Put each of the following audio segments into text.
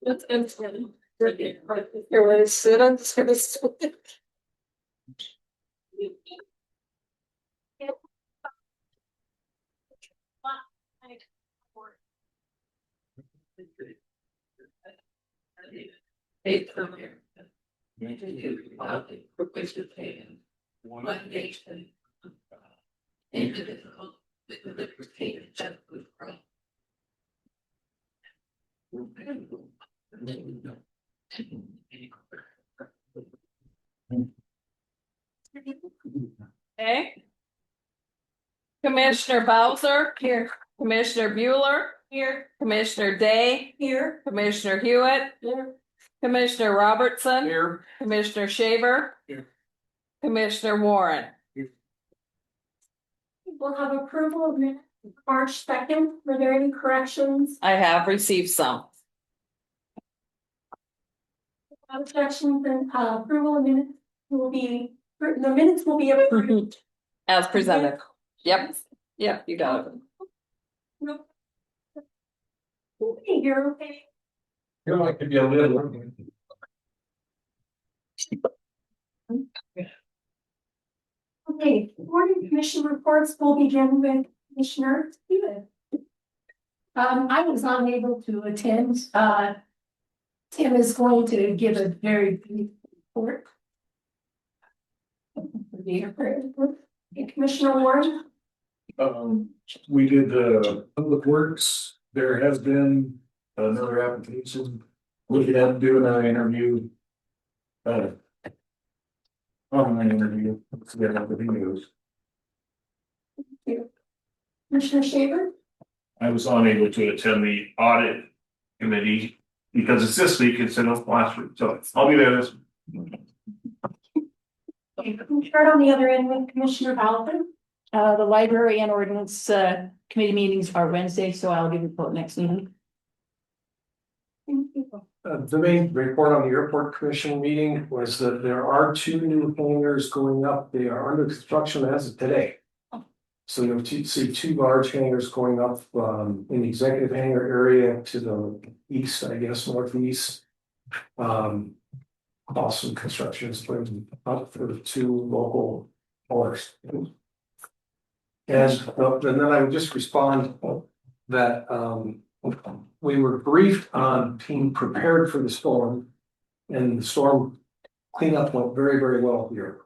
That's interesting. Here, when I sit on this. One nation. Indivisible, with liberty and justice for all. Okay. Commissioner Bowser here. Commissioner Bueller here. Commissioner Day here. Commissioner Hewitt here. Commissioner Robertson here. Commissioner Shaver here. Commissioner Warren. We'll have approval of minutes March 2nd. Were there any corrections? I have received some. Objections and approval of minutes will be, the minutes will be approved. As presented. Yep. Yep, you got it. Nope. Okay, you're okay. You're like to be a little. Okay, morning commission reports will begin with Commissioner Hewitt. I was unable to attend. Tim is going to give a very brief report. Okay, Commissioner Warren. We did the public works. There has been another application. Looking at doing an interview. Online interview. Let's get out the videos. Commissioner Shaver. I was unable to attend the audit committee because it's this week instead of last week, so I'll be there this week. Okay, we'll start on the other end with Commissioner Bowser. The library and ordinance committee meetings are Wednesday, so I'll give a report next meeting. Thank you. The main report on the airport commission meeting was that there are 2 new hangars going up. They are under construction as of today. So you'll see 2 large hangars going up in the executive hangar area to the east, I guess, northeast. Awesome construction is putting up for the 2 local haulers. And then I would just respond that we were briefed on being prepared for the storm, and the storm cleanup went very, very well here.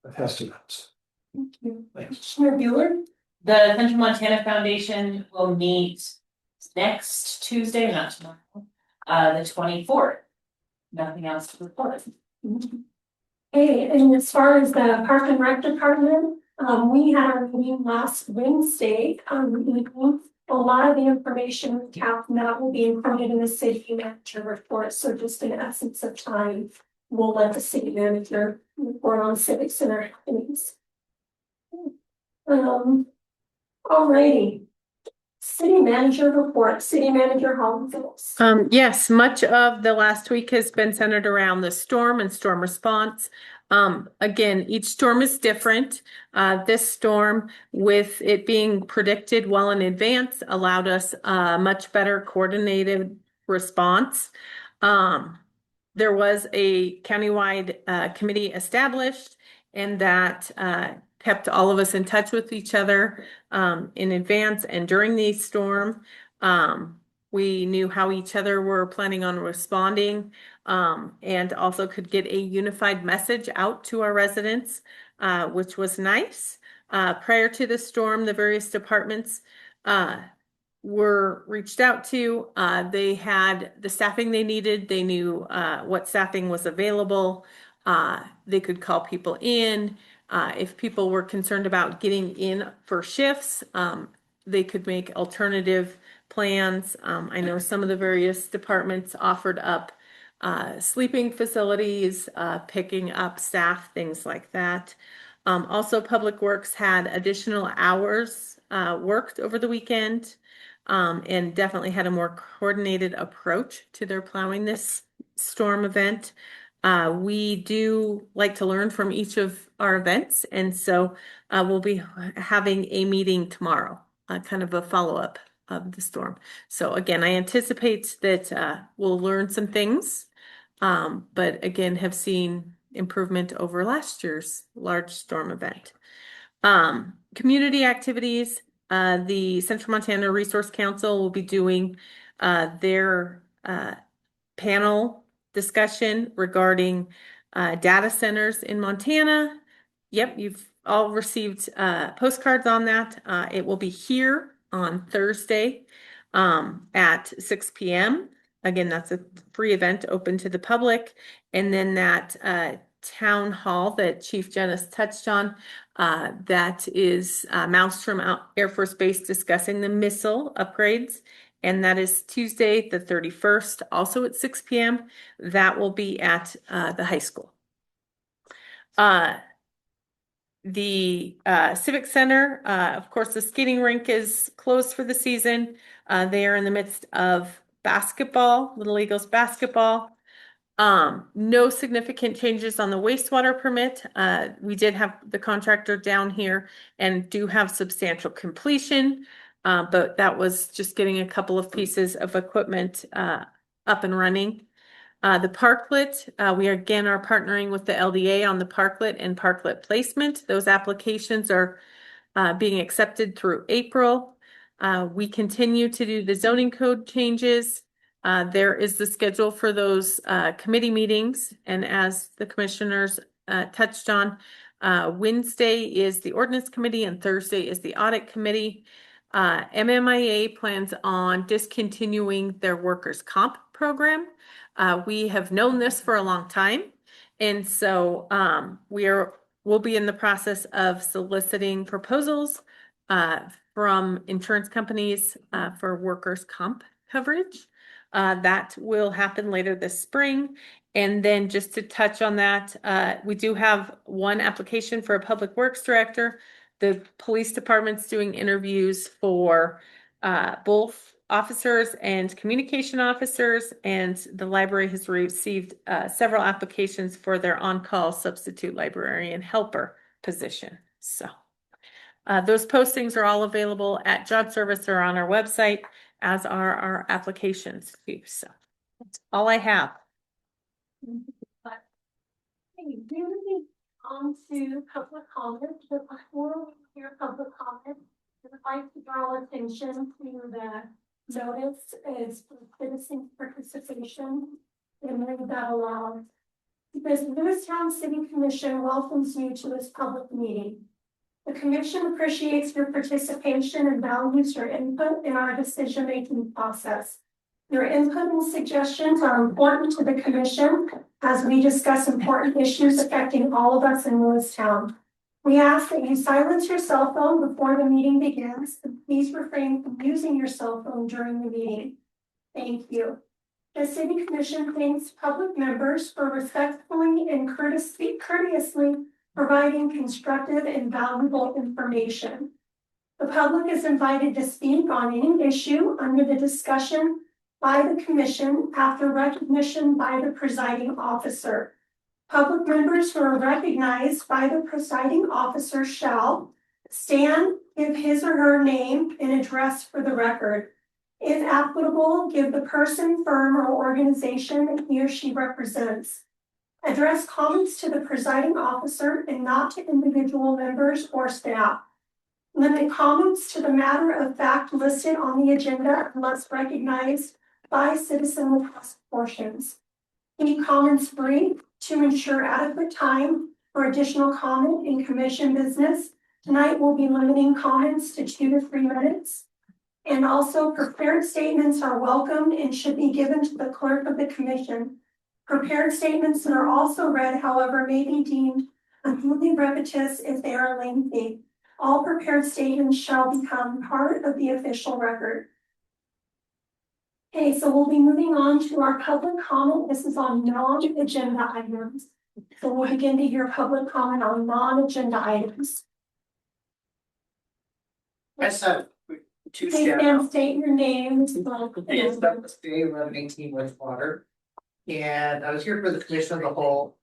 Attested. Thank you. Thanks. Commissioner Bueller. The Central Montana Foundation will meet next Tuesday, not tomorrow, the 24th. Nothing else to report. Okay, and as far as the Park and Rec Department, we had our meeting last Wednesday. A lot of the information with that will be included in the city manager report. So just in essence of time, we'll let the city manager report on civic center happenings. Alrighty. City manager report, city manager Holmes. Yes, much of the last week has been centered around the storm and storm response. Again, each storm is different. This storm, with it being predicted well in advance, allowed us a much better coordinated response. There was a countywide committee established, and that kept all of us in touch with each other in advance and during the storm. We knew how each other were planning on responding, and also could get a unified message out to our residents, which was nice. Prior to the storm, the various departments were reached out to. They had the staffing they needed. They knew what staffing was available. They could call people in. If people were concerned about getting in for shifts, they could make alternative plans. I know some of the various departments offered up sleeping facilities, picking up staff, things like that. Also, Public Works had additional hours worked over the weekend, and definitely had a more coordinated approach to their plowing this storm event. We do like to learn from each of our events, and so we'll be having a meeting tomorrow, kind of a follow-up of the storm. So again, I anticipate that we'll learn some things, but again, have seen improvement over last year's large storm event. Community activities, the Central Montana Resource Council will be doing their panel discussion regarding data centers in Montana. Yep, you've all received postcards on that. It will be here on Thursday at 6 p.m. Again, that's a free event open to the public. And then that town hall that Chief Jennis touched on, that is Malmstrom Air Force Base discussing the missile upgrades. And that is Tuesday, the 31st, also at 6 p.m. That will be at the high school. The Civic Center, of course, the skating rink is closed for the season. They are in the midst of basketball, Little Eagles basketball. No significant changes on the wastewater permit. We did have the contractor down here and do have substantial completion, but that was just getting a couple of pieces of equipment up and running. The parklet, we again are partnering with the LDA on the parklet and parklet placement. Those applications are being accepted through April. We continue to do the zoning code changes. There is the schedule for those committee meetings, and as the commissioners touched on, Wednesday is the ordinance committee and Thursday is the audit committee. MMIA plans on discontinuing their workers' comp program. We have known this for a long time, and so we'll be in the process of soliciting proposals from insurance companies for workers' comp coverage. That will happen later this spring. And then just to touch on that, we do have one application for a public works director. The police department's doing interviews for both officers and communication officers, and the library has received several applications for their on-call substitute librarian helper position. So those postings are all available at job service or on our website, as are our applications too. So that's all I have. Okay, moving on to public comment, but before we hear public comment, I'd like to draw attention to the notice is for citizen participation and move that along. Because the Lewistown City Commission welcomes you to this public meeting. The commission appreciates your participation and values your input in our decision-making process. Your input and suggestions are important to the commission as we discuss important issues affecting all of us in Lewistown. We ask that you silence your cell phone before the meeting begins, and please refrain from using your cell phone during the meeting. Thank you. The City Commission thanks public members for respectfully and courteously providing constructive and valuable information. The public is invited to speak on any issue under the discussion by the commission after recognition by the presiding officer. Public members who are recognized by the presiding officer shall stand, give his or her name and address for the record. If applicable, give the person, firm, or organization he or she represents. Address comments to the presiding officer and not to individual members or staff. Limit comments to the matter of fact listed on the agenda unless recognized by citizen request portions. Keep comments brief to ensure adequate time for additional comment in commission business. Tonight we'll be limiting comments to 2 to 3 minutes. And also prepared statements are welcomed and should be given to the clerk of the commission. Prepared statements that are also read, however, may be deemed unduly repetitious if they are lengthy. All prepared statements shall become part of the official record. Okay, so we'll be moving on to our public comment. This is on non-agenda items. So we'll begin to hear public comment on non-agenda items. I just have two Please shout stand, outs. state your name. It's Douglas Day, 1118 Westwater. And I was here for the commission of the whole.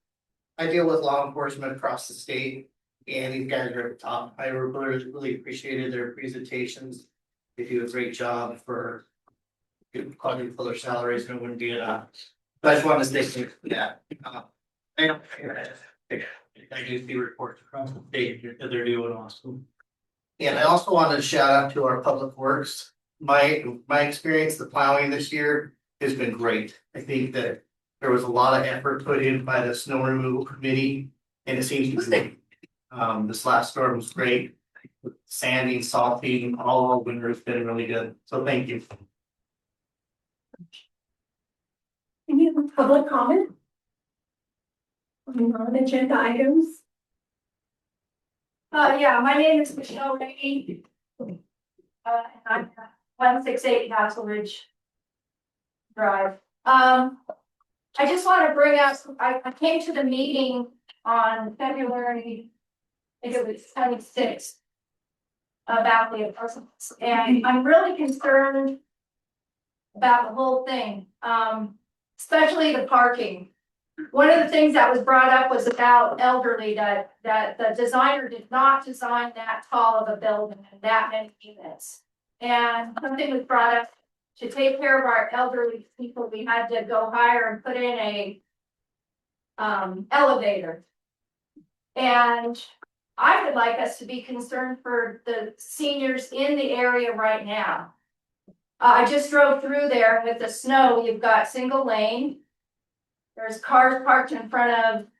I deal with law enforcement across the state, and these guys are at the top. I really appreciated their presentations. They do a great job for calling for their salaries and it wouldn't be enough. But I just wanted to say, thank you for that. I don't, I do see reports across the state that they're doing awesome. And I also wanted to shout out to our public works. My experience, the plowing this year has been great. I think that there was a lot of effort put in by the snow removal committee and it seems to be. This last storm was great. Sanding, salting, all winter has been really good. So thank you. Any public comment? On non-agenda items? Yeah, my name is Michelle Ray. And I'm 168 Castle Ridge Drive. I just want to bring up, I came to the meeting on February, I think it was 26th. About the apartments, and I'm really concerned about the whole thing, especially the parking. One of the things that was brought up was about elderly, that the designer did not design that tall of a building and that many units. And something was brought up to take care of our elderly people, we had to go higher and put in a elevator. And I would like us to be concerned for the seniors in the area right now. I just drove through there with the snow, you've got single lane. There's cars parked in front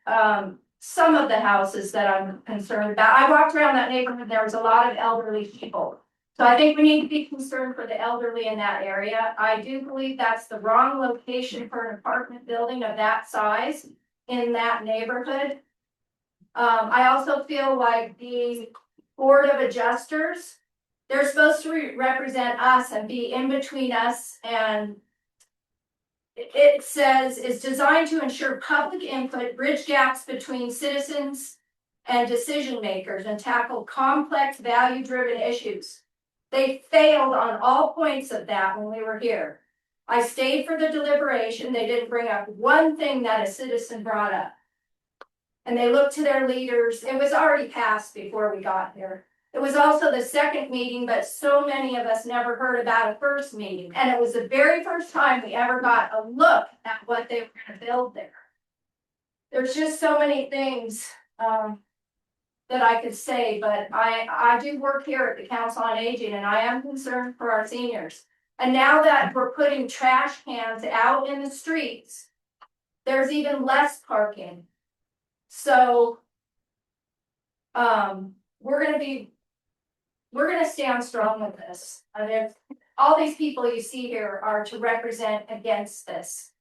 of some of the houses that I'm concerned about. I walked around that neighborhood, there was a lot of elderly people. So I think we need to be concerned for the elderly in that area. I do believe that's the wrong location for an apartment building of that size in that neighborhood. I also feel like the Board of Adjusters, they're supposed to represent us and be in between us, and it says is designed to ensure public input, bridge gaps between citizens and decision makers, and tackle complex value-driven issues. They failed on all points of that when we were here. I stayed for the deliberation. They didn't bring up one thing that a citizen brought up. And they looked to their leaders. It was already passed before we got here. It was also the second meeting, but so many of us never heard about a first meeting. And it was the very first time we ever got a look at what they were going to build there. There's just so many things that I could say, but I do work here at the Council on Aging, and I am concerned for our seniors. And now that we're putting trash cans out in the streets, there's even less parking. So, we're gonna stand strong with this. I mean, all these people you see here are to represent against this.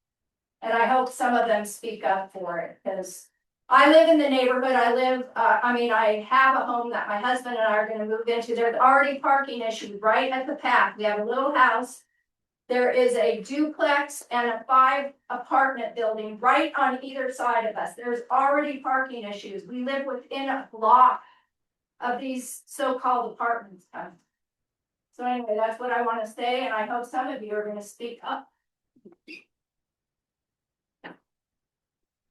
And I hope some of them speak up for it, because I live in the neighborhood. I have a home that my husband and I are gonna move into. There's already parking issues right at the path. We have a little house. There is a duplex and a 5 apartment building right on either side of us. There's already parking issues. We live within a block of these so-called apartments. So anyway, that's what I want to say, and I hope some of you are going to speak up.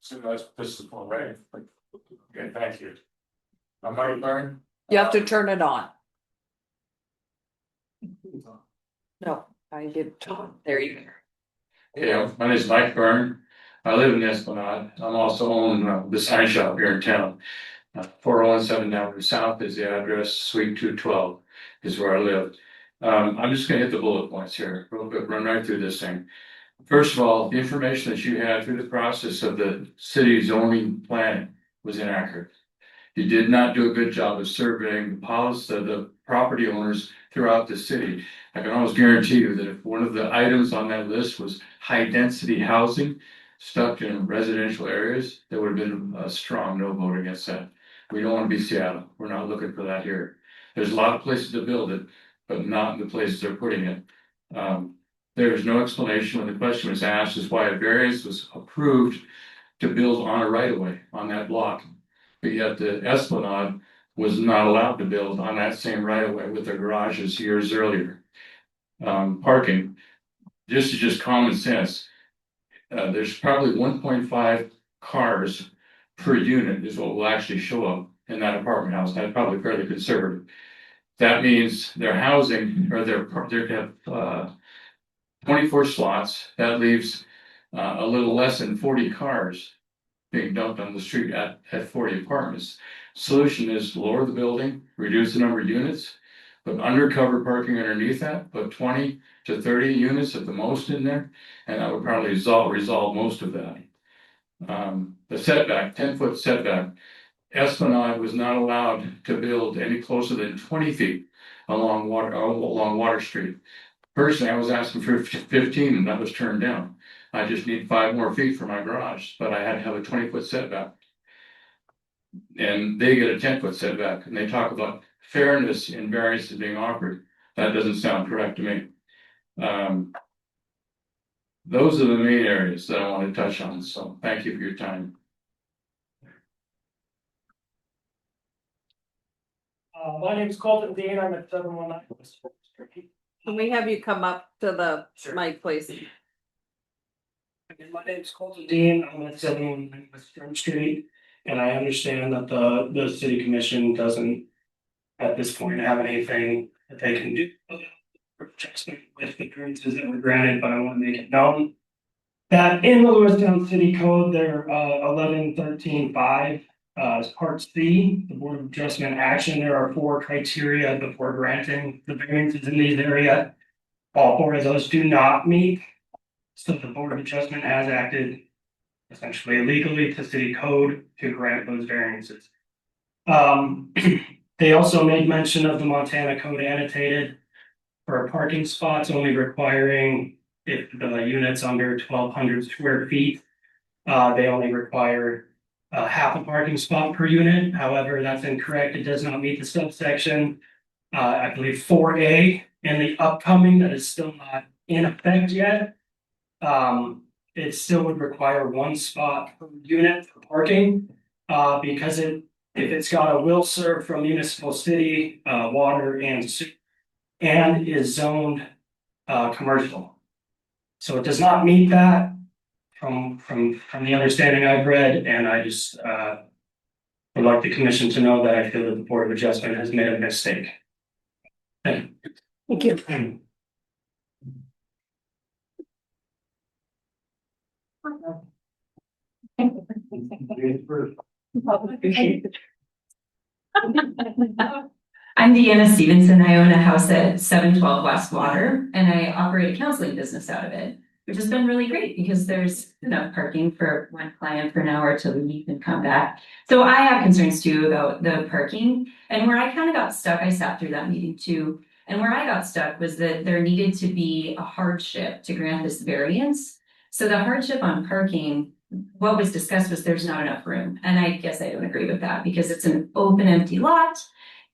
So this is all right. Okay, thank you. I'm Mike Byrne. You have to turn it on. No, I did. There you go. Yeah, my name is Mike Byrne. I live in Esplanade. I'm also own the sign shop here in town. 4017 Avenue South is the address. Suite 212 is where I live. I'm just gonna hit the bullet points here, real quick, run right through this thing. First of all, the information that you had through the process of the city zoning plan was inaccurate. You did not do a good job of surveying the policy of the property owners throughout the city. I can almost guarantee you that if one of the items on that list was high density housing stuck in residential areas, there would have been a strong no vote against that. We don't want to be Seattle. We're not looking for that here. There's a lot of places to build it, but not in the places they're putting it. There is no explanation when the question was asked as why a variance was approved to build on a right of way on that block. But yet the Esplanade was not allowed to build on that same right of way with their garages years earlier. Parking, this is just common sense. There's probably 1.5 cars per unit is what will actually show up in that apartment house. That's probably fairly conservative. That means their housing or they have 24 slots. That leaves a little less than 40 cars being dumped on the street at 40 apartments. Solution is lower the building, reduce the number of units, put undercover parking underneath that, put 20 to 30 units at the most in there, and that would probably resolve most of that. The setback, 10-foot setback, Esplanade was not allowed to build any closer than 20 feet along Water Street. Personally, I was asking for 15 and that was turned down. I just need 5 more feet for my garage, but I had to have a 20-foot setback. And they get a 10-foot setback, and they talk about fairness in variances being offered. That doesn't sound correct to me. Those are the main areas that I want to touch on, so thank you for your time. My name's Colton Dean, I'm at 719 West Front Street. Can we have you come up to the mic, please? Again, my name's Colton Dean, I'm at 719 West Front Street, and I understand that the city commission doesn't at this point have anything that they can do with the variances that were granted, but I want to make it known that in the Lewistown City Code, there 11.13.5, as part C, the Board of Adjustment action, there are 4 criteria before granting the variances in these areas. All 4 of those do not meet. So the Board of Adjustment has acted essentially illegally to city code to grant those variances. They also made mention of the Montana Code annotated for parking spots only requiring if the unit's under 1,200 square feet, they only require half a parking spot per unit. However, that's incorrect. It does not meet the subsection. I believe 4A and the upcoming that is still not in effect yet. It still would require 1 spot per unit for parking, because if it's got a will serve from municipal city, water and sewer, and is zoned commercial. So it does not meet that from the understanding I've read, and I just would like the commission to know that I feel that the Board of Adjustment has made a mistake. Thank you. Thank you. I'm Deanna Stevenson. I own a house at 712 West Water, and I operate a counseling business out of it, which has been really great because there's enough parking for one client for an hour to leave and come back. So I have concerns too about the parking, and where I kind of got stuck, I sat through that meeting too. And where I got stuck was that there needed to be a hardship to grant this variance. So the hardship on parking, what was discussed was there's not enough room. And I guess I don't agree with that because it's an open, empty lot.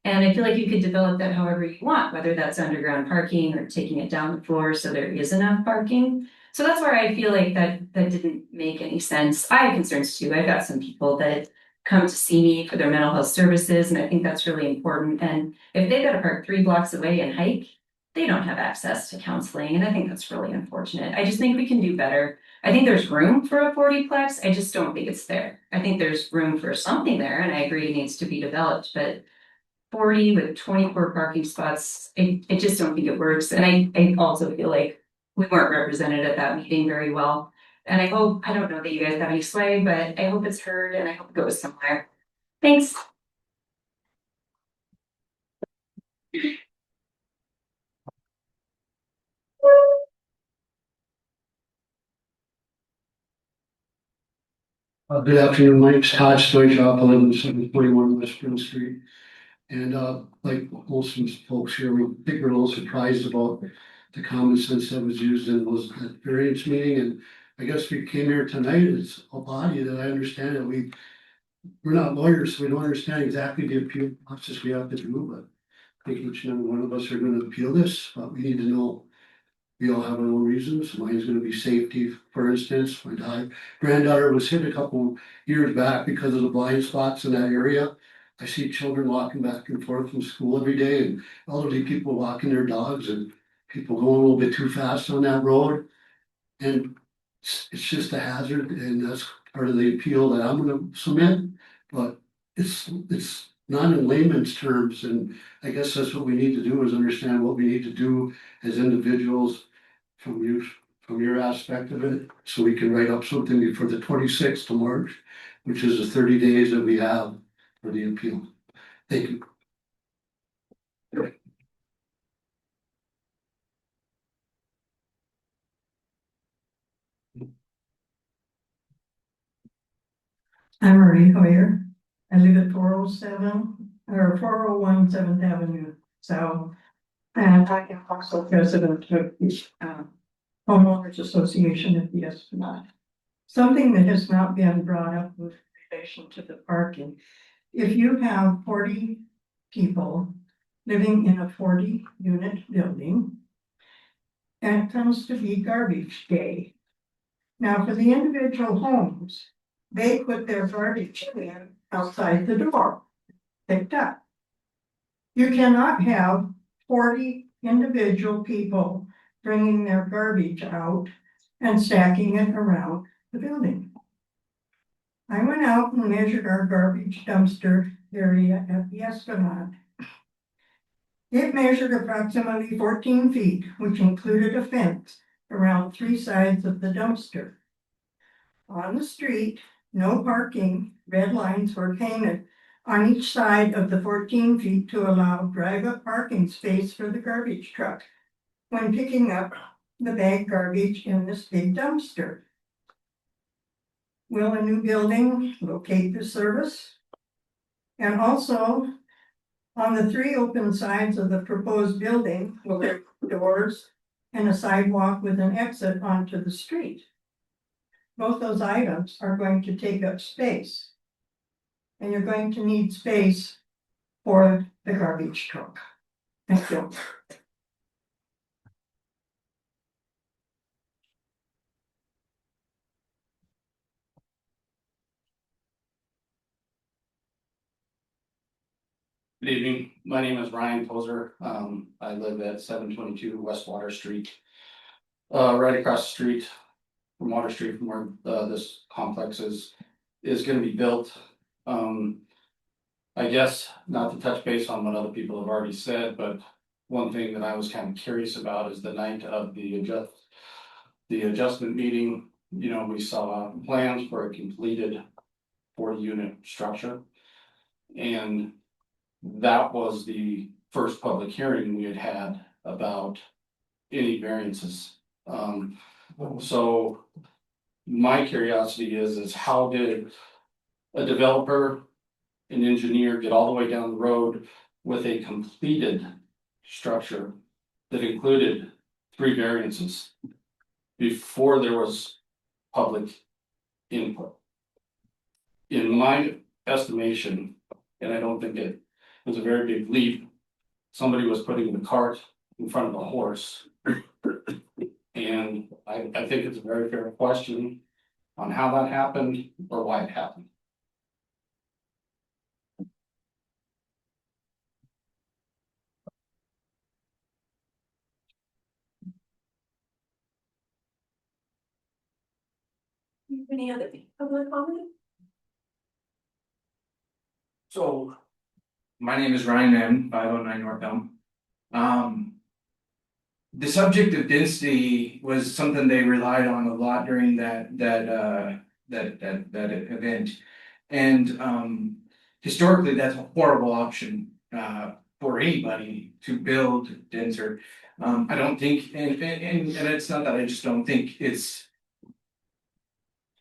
And I feel like you could develop that however you want, whether that's underground parking or taking it down the floor so there is enough parking. So that's where I feel like that didn't make any sense. I have concerns too. I've got some people that come to see me for their mental health services, and I think that's really important. And if they've got to park 3 blocks away and hike, they don't have access to counseling. And I think that's really unfortunate. I just think we can do better. I think there's room for a 40-plex. I just don't think it's there. I think there's room for something there, and I agree it needs to be developed, but 40 with 24 parking spots, I just don't think it works. And I also feel like we weren't represented at that meeting very well. And I hope, I don't know that you guys have any sway, but I hope it's heard and I hope it goes somewhere. Thanks. Good afternoon, my name's Todd Stoychop. I live in 741 West Spring Street. And like most of the folks here, I think we're a little surprised about the common sense that was used in that variance meeting. And I guess we came here tonight as a body that I understand that we're not lawyers, so we don't understand exactly the appeal process we have to do, but I think each and every one of us are going to appeal this, but we need to know. We all have our own reasons. Mine's going to be safety, for instance. My granddaughter was hit a couple years back because of the blind spots in that area. I see children walking back and forth from school every day, and elderly people walking their dogs, and people going a little bit too fast on that road. And it's just a hazard, and that's part of the appeal that I'm going to submit. But it's not in layman's terms, and I guess that's what we need to do is understand what we need to do as individuals from your aspect of it, so we can write up something before the 26th of March, which is the 30 days that we have for the appeal. Thank you. I'm Marie Hoyer. I live at 407 or 401 7th Avenue South. And I am also president of the homeowners association at the Esplanade. Something that has not been brought up with relation to the parking. If you have 40 people living in a 40-unit building, and it comes to be garbage day. Now, for the individual homes, they put their garbage in outside the door, picked up. You cannot have 40 individual people bringing their garbage out and stacking it around the building. I went out and measured our garbage dumpster area at the Esplanade. It measured approximately 14 feet, which included a fence around 3 sides of the dumpster. On the street, no parking, red lines were painted on each side of the 14 feet to allow drive-up parking space for the garbage truck when picking up the bag garbage in this big dumpster. Will a new building locate the service? And also, on the 3 open sides of the proposed building, will there be doors and a sidewalk with an exit onto the street? Both those items are going to take up space. And you're going to need space for the garbage truck. Thank you. Good evening, my name is Ryan Tozer. I live at 722 West Water Street. Right across the street from Water Street from where this complex is gonna be built. I guess not to touch base on what other people have already said, but one thing that I was kind of curious about is the night of the adjustment meeting, you know, we saw plans for a completed 40-unit structure. And that was the first public hearing we had about any variances. So my curiosity is how did a developer, an engineer get all the way down the road with a completed structure that included 3 variances before there was public input? In my estimation, and I don't think it was a very big leap, somebody was putting the cart in front of the horse. And I think it's a very fair question on how that happened or why it happened. Any other public comment? So, my name is Ryan Mann, 509 North Elm. The subject of density was something they relied on a lot during that event. And historically, that's a horrible option for anybody to build denser. I don't think, and it's not that I just don't think it's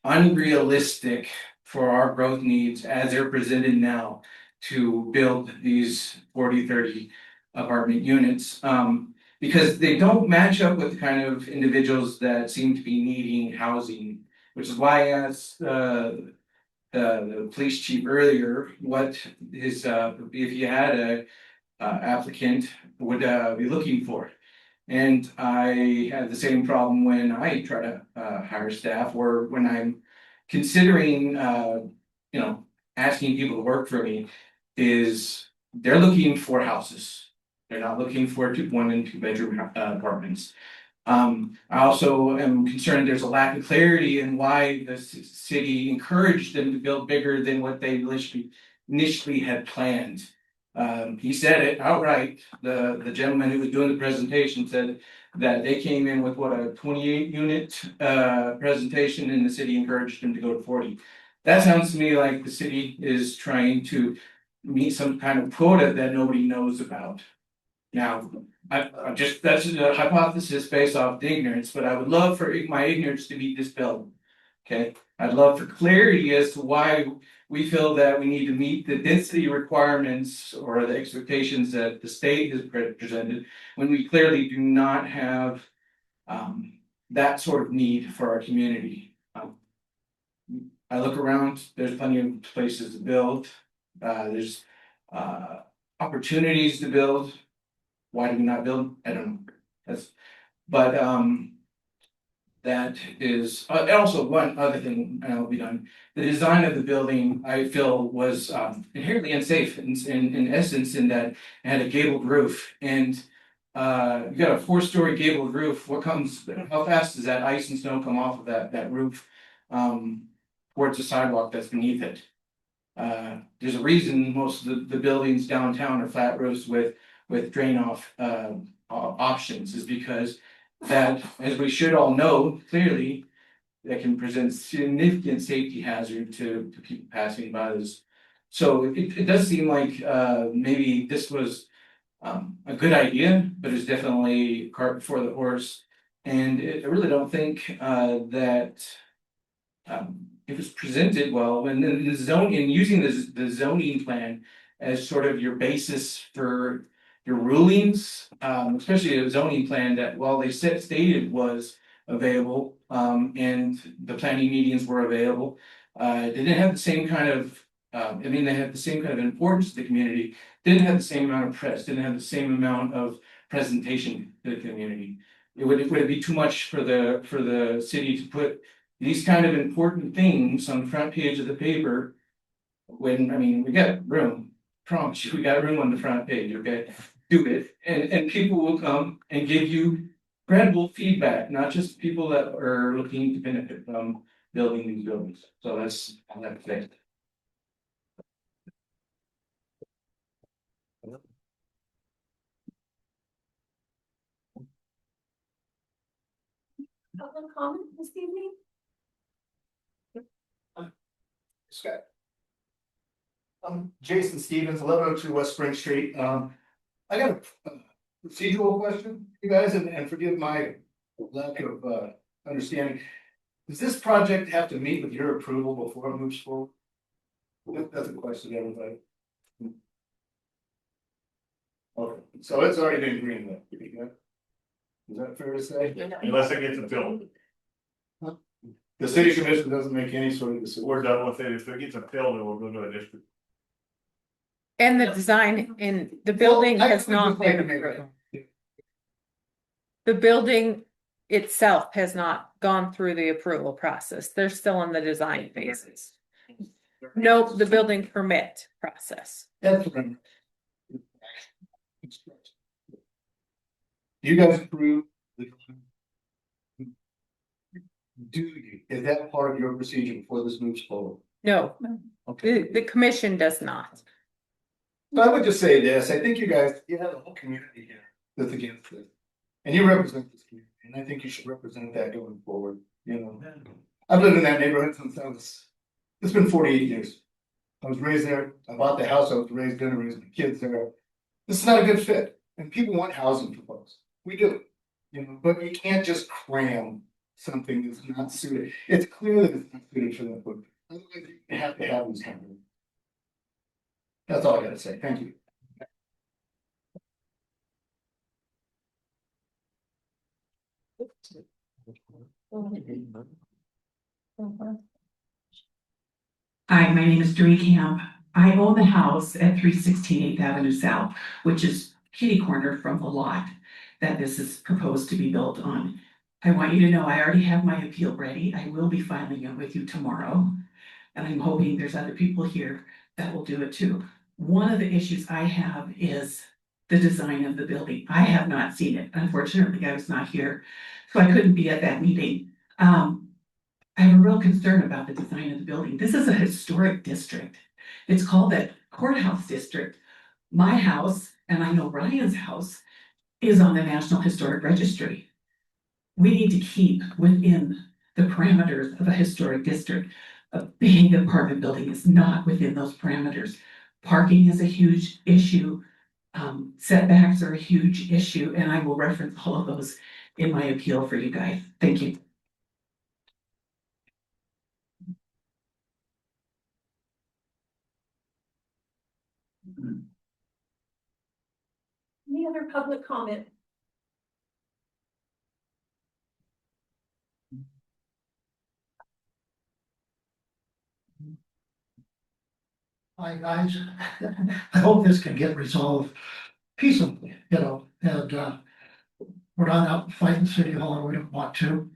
unrealistic for our growth needs as they're presented now to build these 40-30 apartment units. Because they don't match up with the kind of individuals that seem to be needing housing, which is why I asked the police chief earlier what his if you had a applicant would be looking for. And I have the same problem when I try to hire staff, or when I'm considering you know, asking people to work for me, is they're looking for houses. They're not looking for 1 and 2 bedroom apartments. I also am concerned there's a lack of clarity in why the city encouraged them to build bigger than what they initially had planned. He said it outright. The gentleman who was doing the presentation said that they came in with what, a 28 unit presentation, and the city encouraged him to go to 40. That sounds to me like the city is trying to meet some kind of quota that nobody knows about. Now, I just, that's a hypothesis based off the ignorance, but I would love for my ignorance to be dispelled. Okay, I'd love for clarity as to why we feel that we need to meet the density requirements or the expectations that the state has presented, when we clearly do not have that sort of need for our community. I look around, there's plenty of places to build. There's opportunities to build. Why do we not build? I don't know. That is, and also one other thing, and I'll be done. The design of the building, I feel, was inherently unsafe in essence, in that it had a gabled roof, and you got a 4-story gabled roof. How fast does that ice and snow come off of that roof towards the sidewalk that's beneath it? There's a reason most of the buildings downtown are flat roofs with drain off options, is because that, as we should all know clearly, that can present significant safety hazard to people passing by this. So it does seem like maybe this was a good idea, but it's definitely cart before the horse. And I really don't think that it was presented well when the zone, in using the zoning plan as sort of your basis for your rulings, especially a zoning plan that, while they stated was available, and the planning meetings were available, they didn't have the same kind of, they had the same kind of importance to the community, didn't have the same amount of press, didn't have the same amount of presentation to the community. Would it be too much for the city to put these kind of important things on the front page of the paper when, we got room? Promise you, we got room on the front page, okay? Do it, and people will come and give you credible feedback, not just people that are looking to benefit from building these buildings. So that's all I have to say. Public comment this evening? Scott. Jason Stevens, 1102 West Spring Street. I got a procedural question, you guys, and forgive my lack of understanding. Does this project have to meet with your approval before it moves forward? That's a question to everybody. Okay, so it's already been greenlit. Is that fair to say? Unless it gets built. The city commission doesn't make any sort of decision. We're done with it. If it gets built, then we'll go to a district. And the design in the building has not been approved. approved. The building itself has not gone through the approval process. They're still in the design phases. Nope, the building permit process. That's what I'm. You guys approve the. Do you, is that part of your procedure before this moves forward? No, Okay. the commission does not. But I would just say this, I think you guys, you have a whole community here that's against this. And you represent this community, and I think you should represent that going forward, you know. I've lived in that neighborhood since it's been 48 years. I was raised there, I bought the house I was raised in, and raised my kids there. This is not a good fit, and people want housing for folks. We do, you know, but you can't just cram something that's not suited. It's clear that it's not suited for that book. Otherwise, you have to have these kind of. That's all I gotta say. Thank you. Hi, my name is Doree Camp. I own the house at 316 8th Avenue South, which is kitty corner from the lot that this is proposed to be built on. I want you to know I already have my appeal ready. I will be filing it with you tomorrow. And I'm hoping there's other people here that will do it too. One of the issues I have is the design of the building. I have not seen it. Unfortunately, I was not here, so I couldn't be at that meeting. I have a real concern about the design of the building. This is a historic district. It's called that courthouse district. My house, and I know Ryan's house, is on the National Historic Registry. We need to keep within the parameters of a historic district. A big apartment building is not within those parameters. Parking is a huge issue. Setbacks are a huge issue, and I will reference all of those in my appeal for you guys. Thank you. Any other public comment? Hi, guys. I hope this can get resolved peaceably, and, we're not out fighting City Hall, and we don't want to.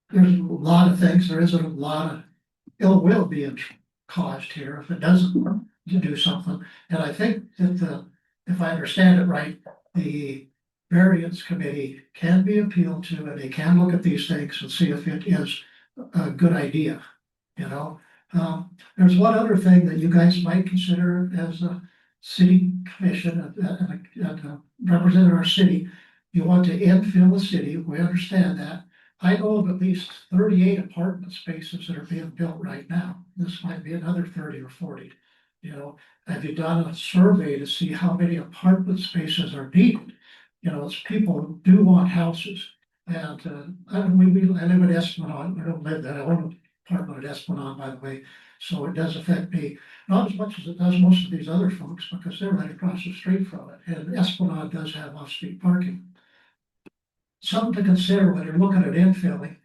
There's a lot of things, there isn't a lot of ill will being caused here if it doesn't work to do something. And I think that if I understand it right, the variance committee can be appealed to, and they can look at these things and see if it is a good idea, you know? There's one other thing that you guys might consider as a city commission and representing our city. You want to infill the city, we understand that. I know of at least 38 apartment spaces that are being built right now. This might be another 30 or 40. Have you done a survey to see how many apartment spaces are needed? It's people who do want houses. And I live in Esplanade, I don't live there, I own an apartment at Esplanade, by the way. So it does affect me, not as much as it does most of these other folks, because they're right across the street from it. And Esplanade does have off-street parking. Something to consider when you're looking at infilling.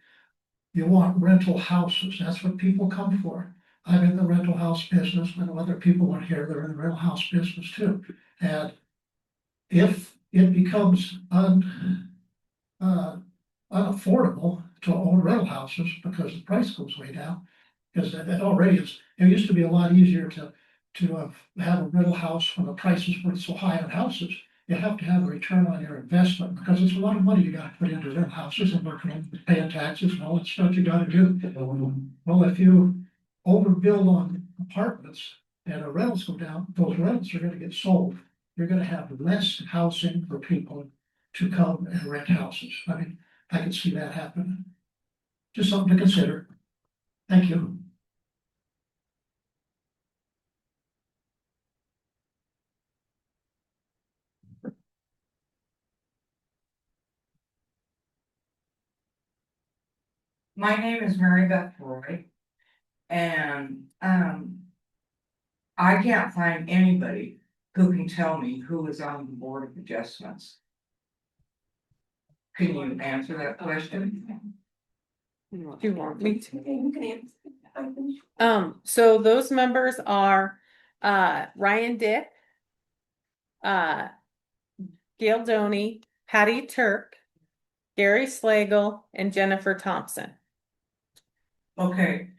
You want rental houses, that's what people come for. I'm in the rental house business, I know other people are here, they're in the rental house business too. And if it becomes unaffordable to own rental houses because the price goes way down, because it already is, it used to be a lot easier to have a rental house when the prices weren't so high on houses. You have to have a return on your investment because it's a lot of money you gotta put into rental houses and working on paying taxes and all that stuff you gotta do. Well, if you overbuild on apartments and the rentals go down, those rentals are gonna get sold. You're gonna have less housing for people to come and rent houses. I mean, I can see that happening. Just something to consider. Thank you. My name is Mary Beth Roy, and I can't find anybody who can tell me who is on the Board of Adjustments. Can you answer that question? Do you want me to? Okay, you can answer. So those members are Ryan Dick, Gail Doney, Patty Turk, Gary Slagle, and Jennifer Thompson. Okay.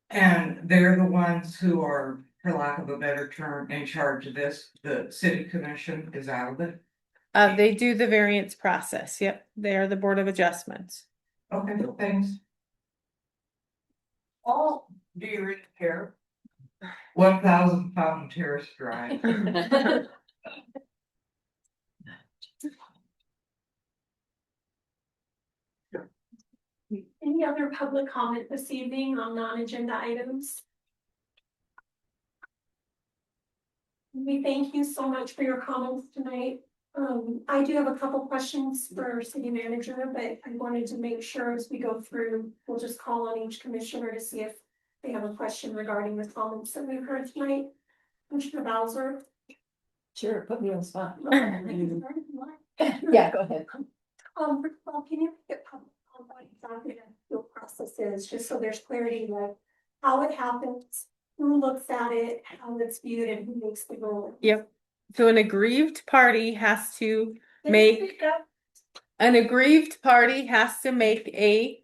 And they're the ones who are, for lack of a better term, in charge of this. The city commission is out of it. They do the variance process. Yep, they are the Board of Adjustments. Okay, thanks. All deer in care. 1,000 Fountain Terrace Drive. Any other public comment this evening on non-agenda items? We thank you so much for your comments tonight. I do have a couple questions for our city manager, but I wanted to make sure as we go through, we'll just call on each commissioner to see if they have a question regarding the comments that we've heard tonight. Commissioner Bowser. Sure, put me on the spot. Yeah, go ahead. First of all, can you get public on what exactly the appeal process is, just so there's clarity, like how it happens, who looks at it, how it's viewed, and who makes the ruling? Yep. So an aggrieved party has to make a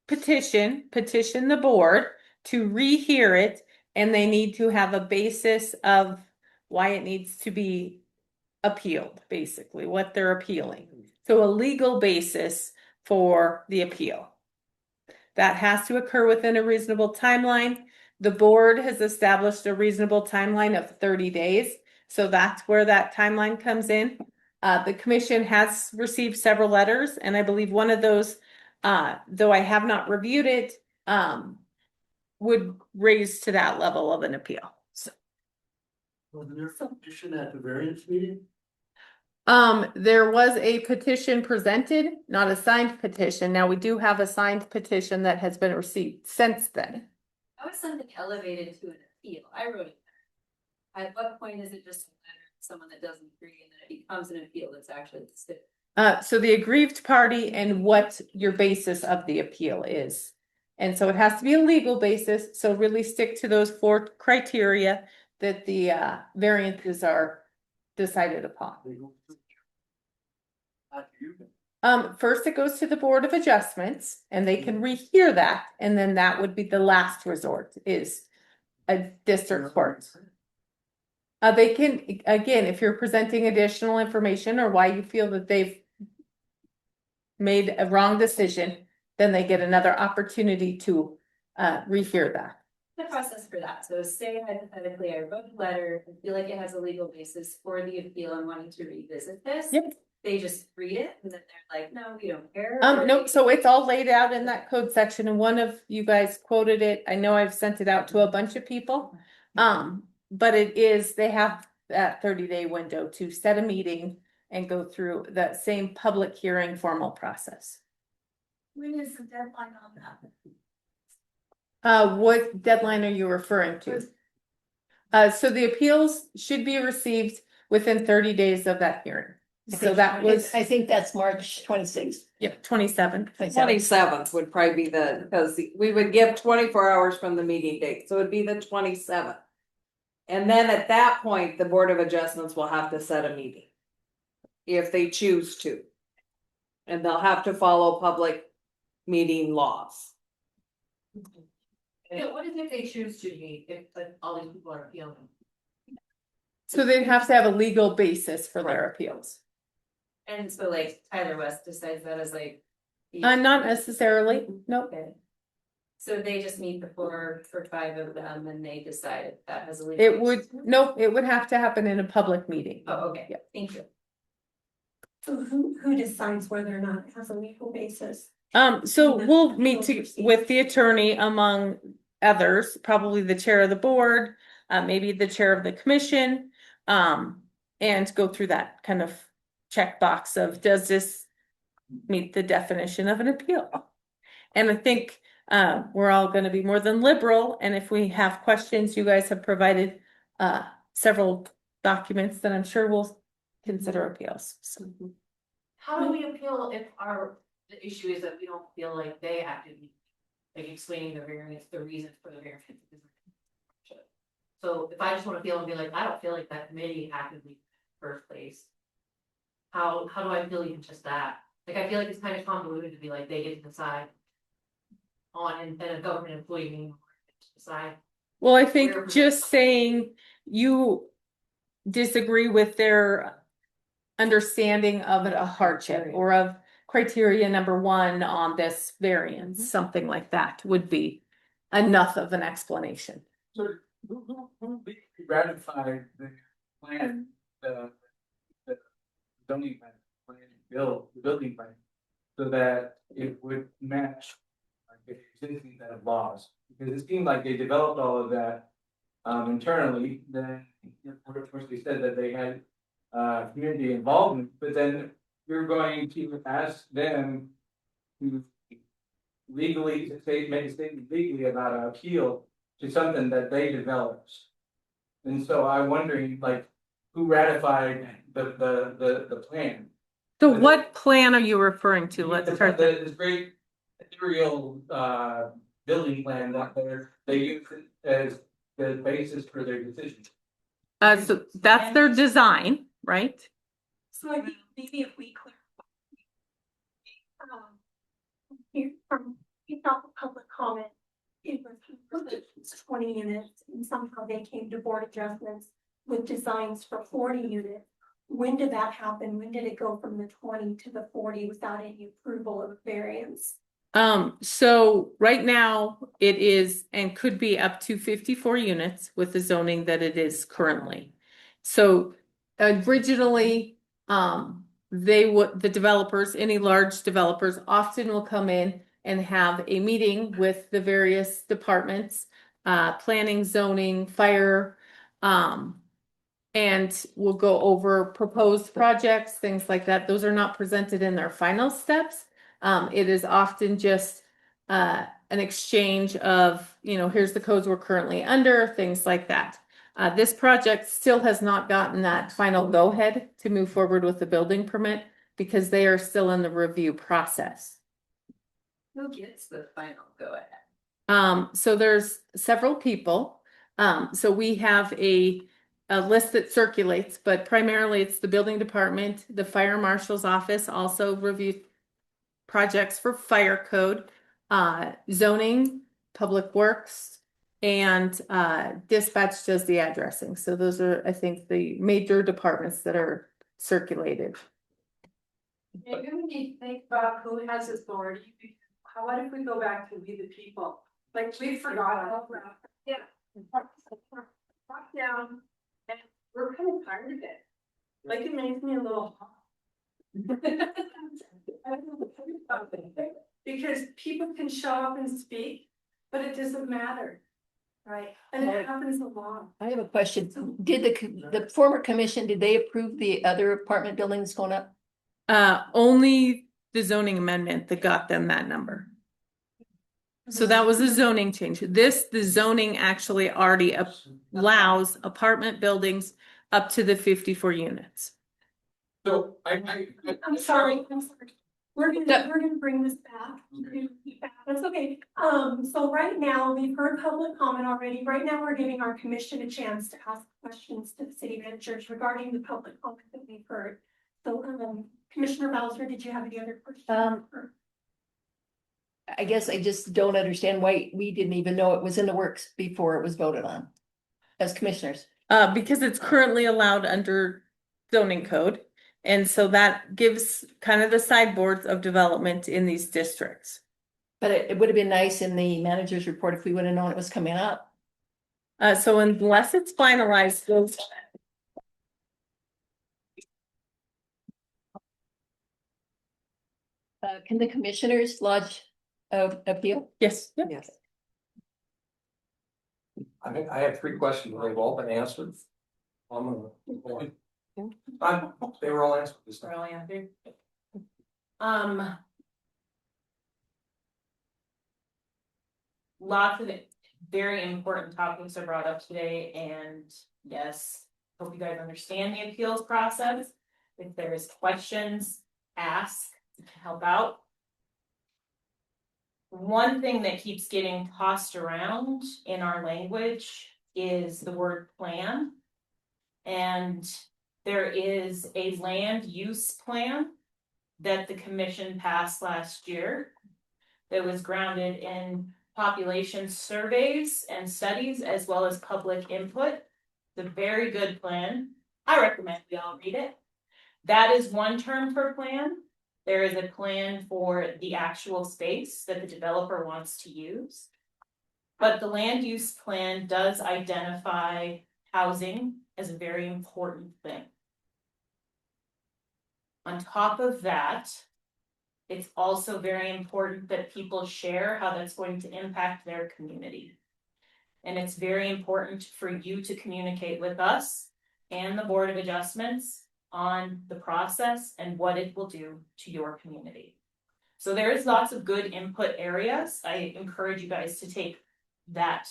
petition the board to rehear it, and they need to have a basis of why it needs to be appealed, basically, what they're appealing. So a legal basis for the appeal. That has to occur within a reasonable timeline. The board has established a reasonable timeline of 30 days. So that's where that timeline comes in. The commission has received several letters, and I believe one of those, though I have not reviewed it, would raise to that level of an appeal. So, Wasn't there a petition at the variance meeting? there was a petition presented, not a signed petition. Now we do have a signed petition that has been received since then. How is something elevated to an appeal? I wrote it. At what point is it just a letter to someone that doesn't agree and then it becomes an appeal that's actually the city? So the aggrieved party and what your basis of the appeal is. And so it has to be a legal basis. So really stick to those 4 criteria that the variances are decided upon. First it goes to the Board of Adjustments and they can rehear that. And then that would be the last resort is a district court. They can, again, if you're presenting additional information or why you feel that they've made a wrong decision, then they get another opportunity to rehear that. The process for that. So say hypothetically, I wrote a letter, I feel like it has a legal basis for the appeal and wanting to revisit this. Yep. They just read it and then they're like, no, we don't care. Nope, so it's all laid out in that code section and one of you guys quoted it. I know I've sent it out to a bunch of people. But it is, they have that 30-day window to set a meeting and go through that same public hearing formal process. When is the deadline on that? What deadline are you referring to? So the appeals should be received within 30 days of that hearing. So that was, I think that's March 26th. yep, 27th. 27th would probably be because we would give 24 hours from the meeting date, so it'd be the 27th. And then at that point, the Board of Adjustments will have to set a meeting. If they choose to. And they'll have to follow public meeting laws. What if they choose to meet, if all these people are appealing? So they'd have to have a legal basis for their appeals. And so like Tyler West decides that as like. Not necessarily, nope. Okay. So they just meet the 4 or 5 of them and they decide if that has a legal. It would, nope, it would have to happen in a public meeting. Oh, okay, Yep. thank you. So who decides whether or not it has a legal basis? So we'll meet with the attorney among others, probably the chair of the board, maybe the chair of the commission, and go through that kind of checkbox of, does this meet the definition of an appeal? And I think we're all going to be more than liberal. And if we have questions, you guys have provided several documents that I'm sure we'll consider appeals. So. How do we appeal if the issue is that we don't feel like they have to be like explaining the variance, the reasons for the variance? So if I just want to appeal and be like, I don't feel like that committee acted in the first place. How do I feel even just that? Like, I feel like it's kind of convoluted to be like, they get to decide on, and a government employee meeting to decide. Well, I think just saying you disagree with their understanding of it a hardship or of criteria number 1 on this variance, something like that would be enough of an explanation. So who ratified the plan, the zoning plan, the building plan, so that it would match the existing set of laws? Because it seemed like they developed all of that internally. Then, of course, they said that they had community involvement, but then you're going to ask them to legally make a statement legally about an appeal to something that they developed. And so I'm wondering, like, who ratified the plan? So what plan are you referring to? Let's start there. This great ethereal building plan that they use it as the basis for their decision. So that's their design, right? So I think maybe if we clarify. Here from public comment, it was 20 units and somehow they came to Board Adjustments with designs for 40 units. When did that happen? When did it go from the 20 to the 40 without any approval of variance? So right now it is and could be up to 54 units with the zoning that it is currently. So originally, the developers, any large developers often will come in and have a meeting with the various departments, planning, zoning, fire, and we'll go over proposed projects, things like that. Those are not presented in their final steps. It is often just an exchange of, here's the codes we're currently under, things like that. This project still has not gotten that final go-ahead to move forward with the building permit because they are still in the review process. Who gets the final go-ahead? So there's several people. So we have a list that circulates, but primarily it's the building department, the fire marshal's office also reviews projects for fire code, zoning, public works, and dispatch does the addressing. So those are, I think, the major departments that are circulated. Maybe we need to think about who has authority. How about if we go back to we the people? Like we forgot all that. Yeah. Walk down and we're kind of tired of it. Like it makes me a little hot. Because people can show up and speak, but it doesn't matter. Right, and it happens a lot. I have a question. Did the former commission, did they approve the other apartment buildings going up? Only the zoning amendment that got them that number. So that was a zoning change. The zoning actually already allows apartment buildings up to the 54 units. So I'm sorry. We're gonna bring this back. That's okay. So right now, we've heard public comment already. Right now, we're giving our commission a chance to ask questions to the city managers regarding the public comment that we've heard. So, Commissioner Bowser, did you have any other questions? I guess I just don't understand why we didn't even know it was in the works before it was voted on as commissioners. Because it's currently allowed under zoning code. And so that gives kind of the sideboards of development in these districts. But it would have been nice in the manager's report if we would have known it was coming up. So unless it's finalized, those. Can the commissioners lodge appeal? Yes. Yes. I have 3 questions. They've all been answered. They were all answered this time. Lots of very important topics are brought up today, and yes, hope you guys understand the appeals process. If there's questions, ask to help out. One thing that keeps getting tossed around in our language is the word plan. And there is a land use plan that the commission passed last year that was grounded in population surveys and studies as well as public input. It's a very good plan. I recommend we all read it. That is one term for plan. There is a plan for the actual space that the developer wants to use. But the land use plan does identify housing as a very important thing. On top of that, it's also very important that people share how that's going to impact their community. And it's very important for you to communicate with us and the Board of Adjustments on the process and what it will do to your community. So there is lots of good input areas. I encourage you guys to take that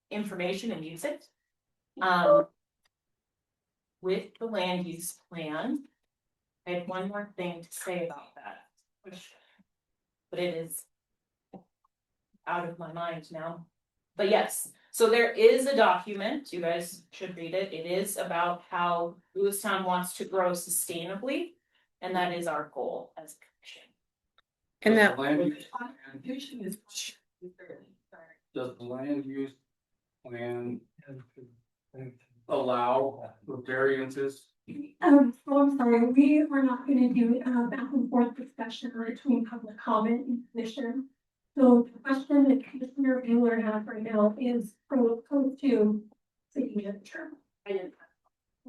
information and use it. With the land use plan, I had one more thing to say about that, but it is out of my mind now. But yes, so there is a document, you guys should read it. It is about how Lewistown wants to grow sustainably, and that is our goal as a commission. And that Does the land use plan allow for variances So I'm sorry, we are not gonna do back and forth discussion between public comment and commission. So the question that Commissioner Bueller has right now is proposed to city manager. I didn't.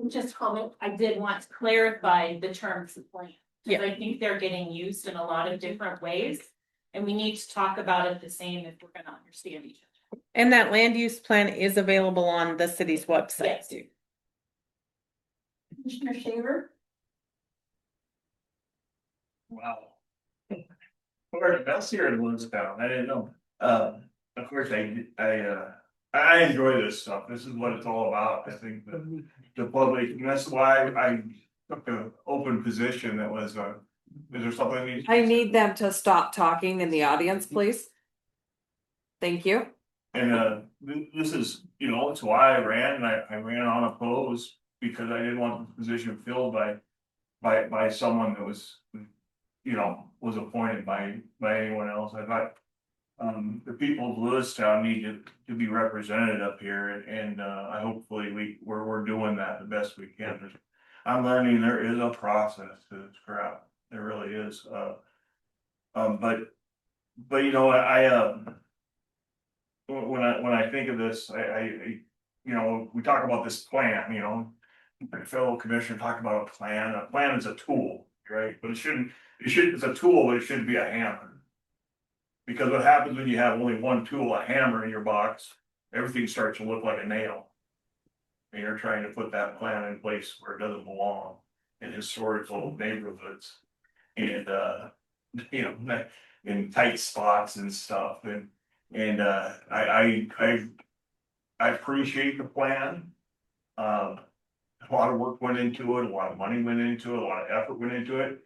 Just comment, I did want to clarify the terms of plan. Because I think they're getting used in a lot of different ways. And we need to talk about it the same if we're gonna understand each other. And that land use plan is available on the city's website Yes. too. Commissioner Shaver, Wow. We're the best here in Lewistown. I didn't know. Of course, I enjoy this stuff. This is what it's all about. I think the public, and that's why I took an open position that was, is there something? I need them to stop talking in the audience, please. Thank you. And this is, it's why I ran, and I ran unopposed because I didn't want the position filled by someone that was, was appointed by anyone else. I thought the people of Lewistown need to be represented up here, and I hopefully we're doing that the best we can. I'm learning there is a process to this crap. There really is. But when I think of this, we talk about this plan, my fellow commissioner talked about a plan. A plan is a tool, right? But it's a tool, but it shouldn't be a hammer. Because what happens when you have only one tool, a hammer in your box, everything starts to look like a nail. And you're trying to put that plan in place where it doesn't belong in historical neighborhoods. And in tight spots and stuff. And I appreciate the plan. A lot of work went into it, a lot of money went into it, a lot of effort went into it.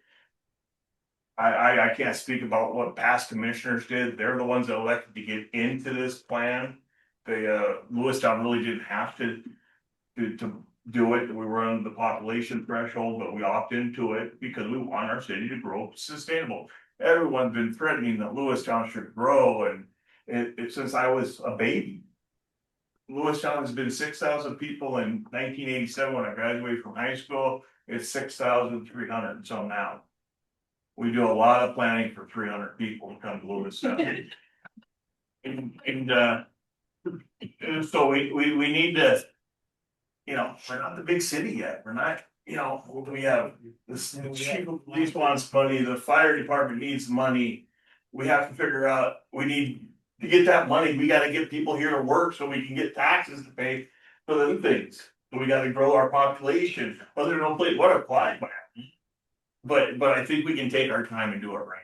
I can't speak about what past commissioners did. They're the ones that elected to get into this plan. Lewistown really didn't have to do it. We were on the population threshold, but we opted into it because we want our city to grow sustainable. Everyone's been threatening that Lewistown should grow, and it since I was a baby. Lewistown has been 6,000 people in 1987 when I graduated from high school. It's 6,300 so now. We do a lot of planning for 300 people to come to Lewistown. and so we need to, we're not the big city yet. We're not, we have the chief of police wants money, the fire department needs money. We have to figure out, we need to get that money. We got to get people here to work so we can get taxes to pay for the things. So we got to grow our population. Whether don't play what applied by. But I think we can take our time and do it right.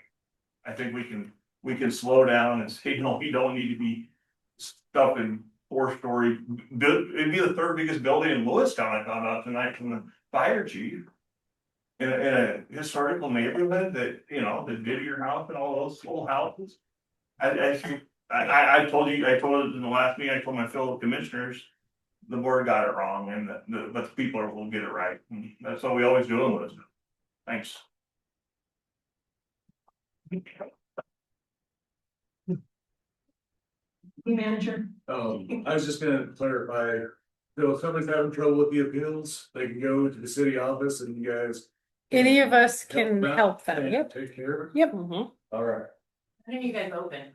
I think we can slow down and say, you don't need to be stuck in 4-story. It'd be the 3rd biggest building in Lewistown, I found out tonight from the fire chief. In a historical neighborhood that, that did your house and all those old houses. I told it in the last meeting, I told my fellow commissioners, the board got it wrong, and but the people will get it right. And that's what we always do in Lewistown. Thanks. manager. I was just gonna clarify, if somebody's having trouble with the appeals, they can go to the city office and you guys. Any of us can help them. Yep. Take care of it. Yep. All right. When are you guys open?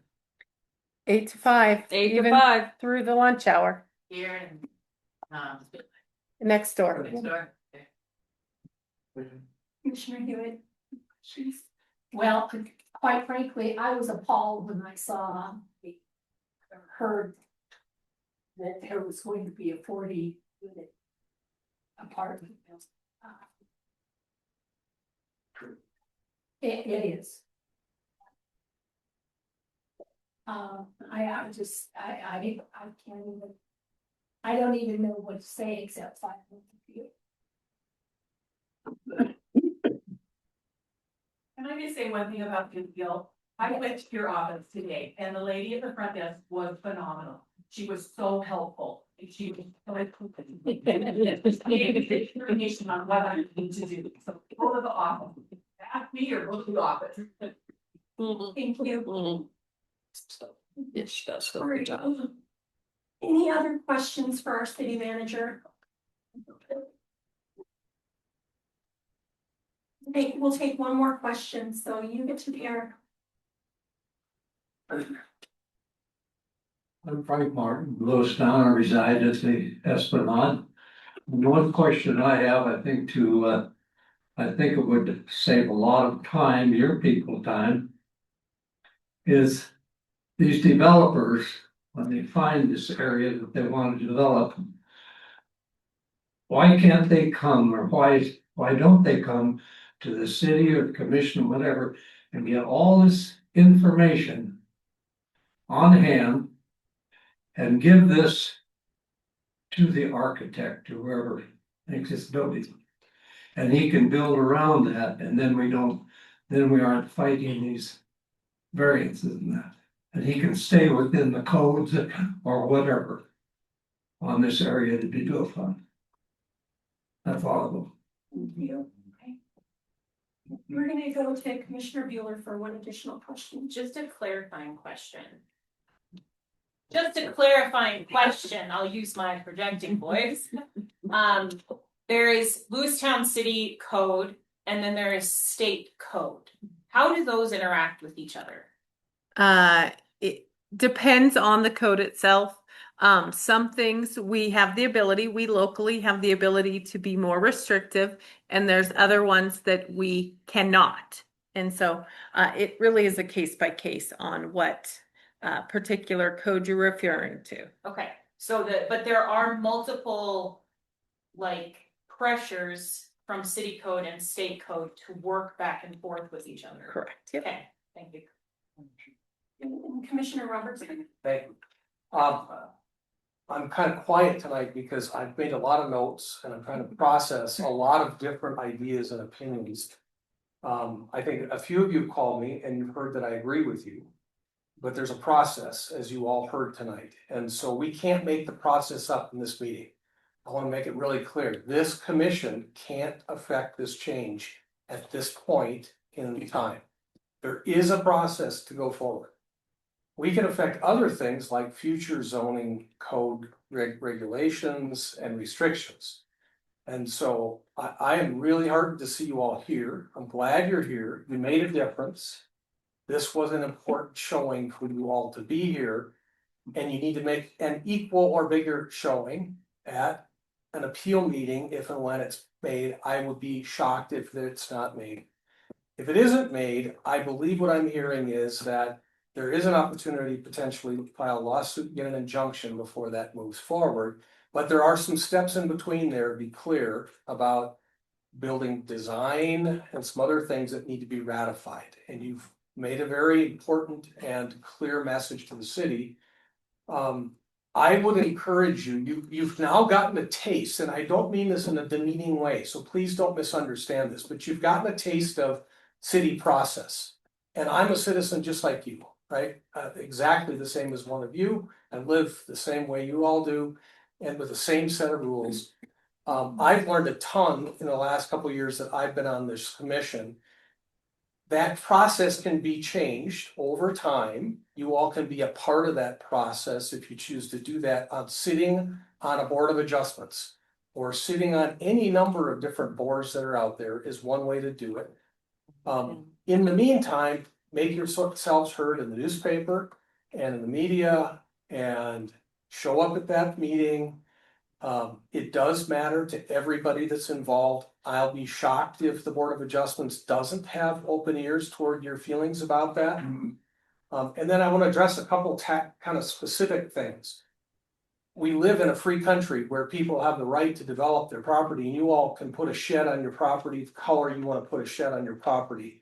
8 to 5. 8 to even 5 through the lunch hour. Here and, Next door. next door? Commissioner Hewitt. Well, quite frankly, I was appalled when I saw, heard that there was going to be a 40-unit apartment. It is. I can't even, I don't even know what to say except 5 minutes. Can I just say one thing about Good Deal? I went to your office today and the lady at the front desk was phenomenal. She was so helpful. And she was information on what I need to do. So go to the office. Ask me or go to the office. Thank you. Yes, she does a Great great job. Any other questions for our city manager? Okay, we'll take one more question, so you get to the air. I'm Frank Martin, Lewistown. I reside at the Esplanade. One question I have, I think it would save a lot of time, your people time, is these developers, when they find this area that they want to develop, why can't they come, or why don't they come to the city or the commission, or whatever, and get all this information on hand and give this to the architect or whoever makes this building. And he can build around that, and then we aren't fighting these variances and that. And he can stay within the codes or whatever on this area to be built on. That's all of them. Thank you. Okay. We're gonna go to Commissioner Bueller for one additional question. Just a clarifying question. Just a clarifying question, I'll use my projecting voice. There is Lewistown City Code, and then there is state code. How do those interact with each other? It depends on the code itself. Some things we locally have the ability to be more restrictive, and there's other ones that we cannot. And so it really is a case by case on what particular code you're referring to. Okay, but there are multiple pressures from city code and state code to work back and forth with each other. Correct. Yep. Okay, thank you. And Commissioner Robertson. Thank you. I'm kind of quiet tonight because I've made a lot of notes and I'm trying to process a lot of different ideas and opinions. I think a few of you called me and you've heard that I agree with you, but there's a process, as you all heard tonight. And so we can't make the process up in this meeting. I want to make it really clear. This commission can't affect this change at this point in time. There is a process to go forward. We can affect other things like future zoning code regulations and restrictions. And so I am really heartened to see you all here. I'm glad you're here. You made a difference. This was an important showing for you all to be here. And you need to make an equal or bigger showing at an appeal meeting if and when it's made. I would be shocked if it's not made. If it isn't made, I believe what I'm hearing is that there is an opportunity potentially to file a lawsuit, get an injunction before that moves forward. But there are some steps in between there to be clear about building design and some other things that need to be ratified. And you've made a very important and clear message to the city. I would encourage you've now gotten a taste, and I don't mean this in a demeaning way, so please don't misunderstand this, but you've gotten a taste of city process. And I'm a citizen just like you, right? Exactly the same as one of you, and live the same way you all do, and with the same set of rules. I've learned a ton in the last couple of years that I've been on this commission. That process can be changed over time. You all can be a part of that process if you choose to do that on sitting on a board of adjustments or sitting on any number of different boards that are out there is one way to do it. In the meantime, make yourselves heard in the newspaper and in the media and show up at that meeting. It does matter to everybody that's involved. I'll be shocked if the Board of Adjustments doesn't have open ears toward your feelings about that. And then I want to address a couple kind of specific things. We live in a free country where people have the right to develop their property, and you all can put a shed on your property, the color you want to put a shed on your property.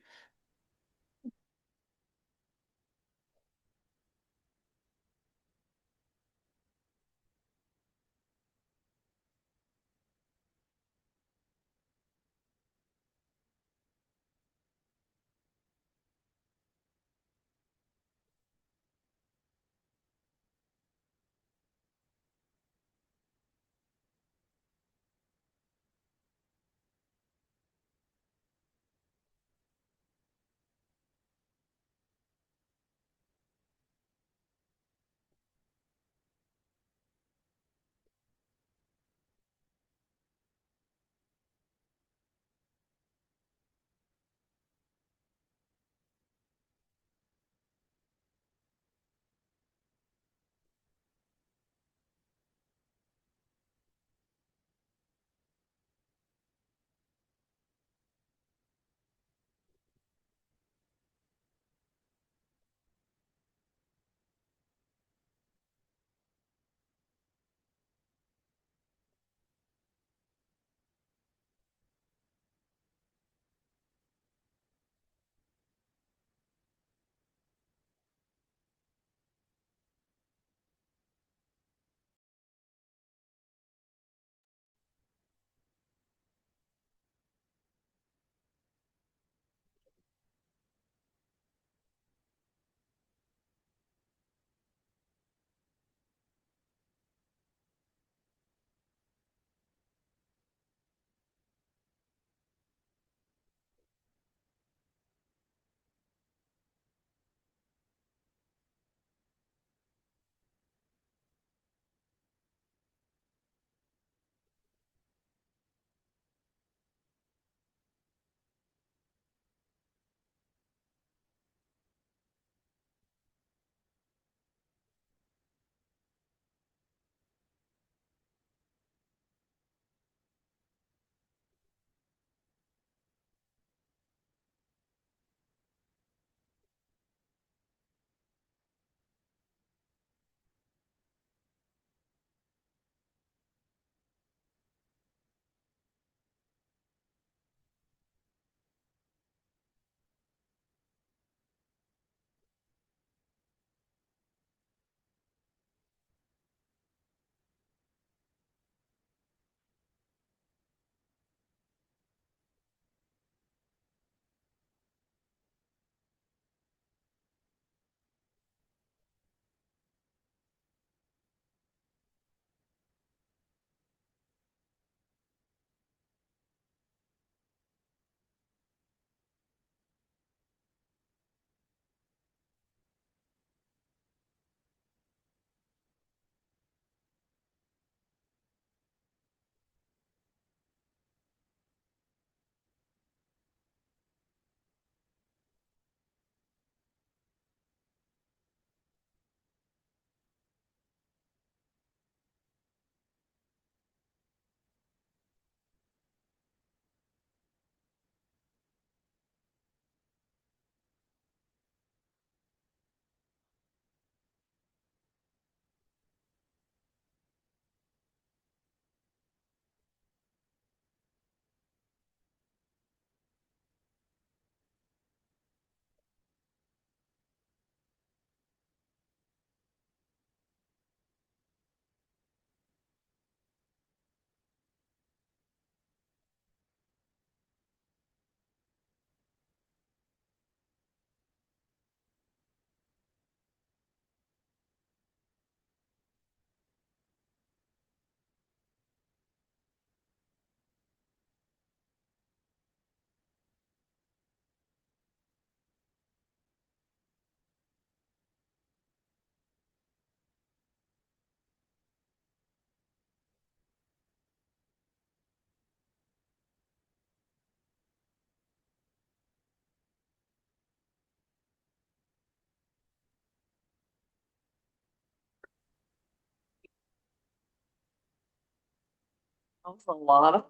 That's a lot of.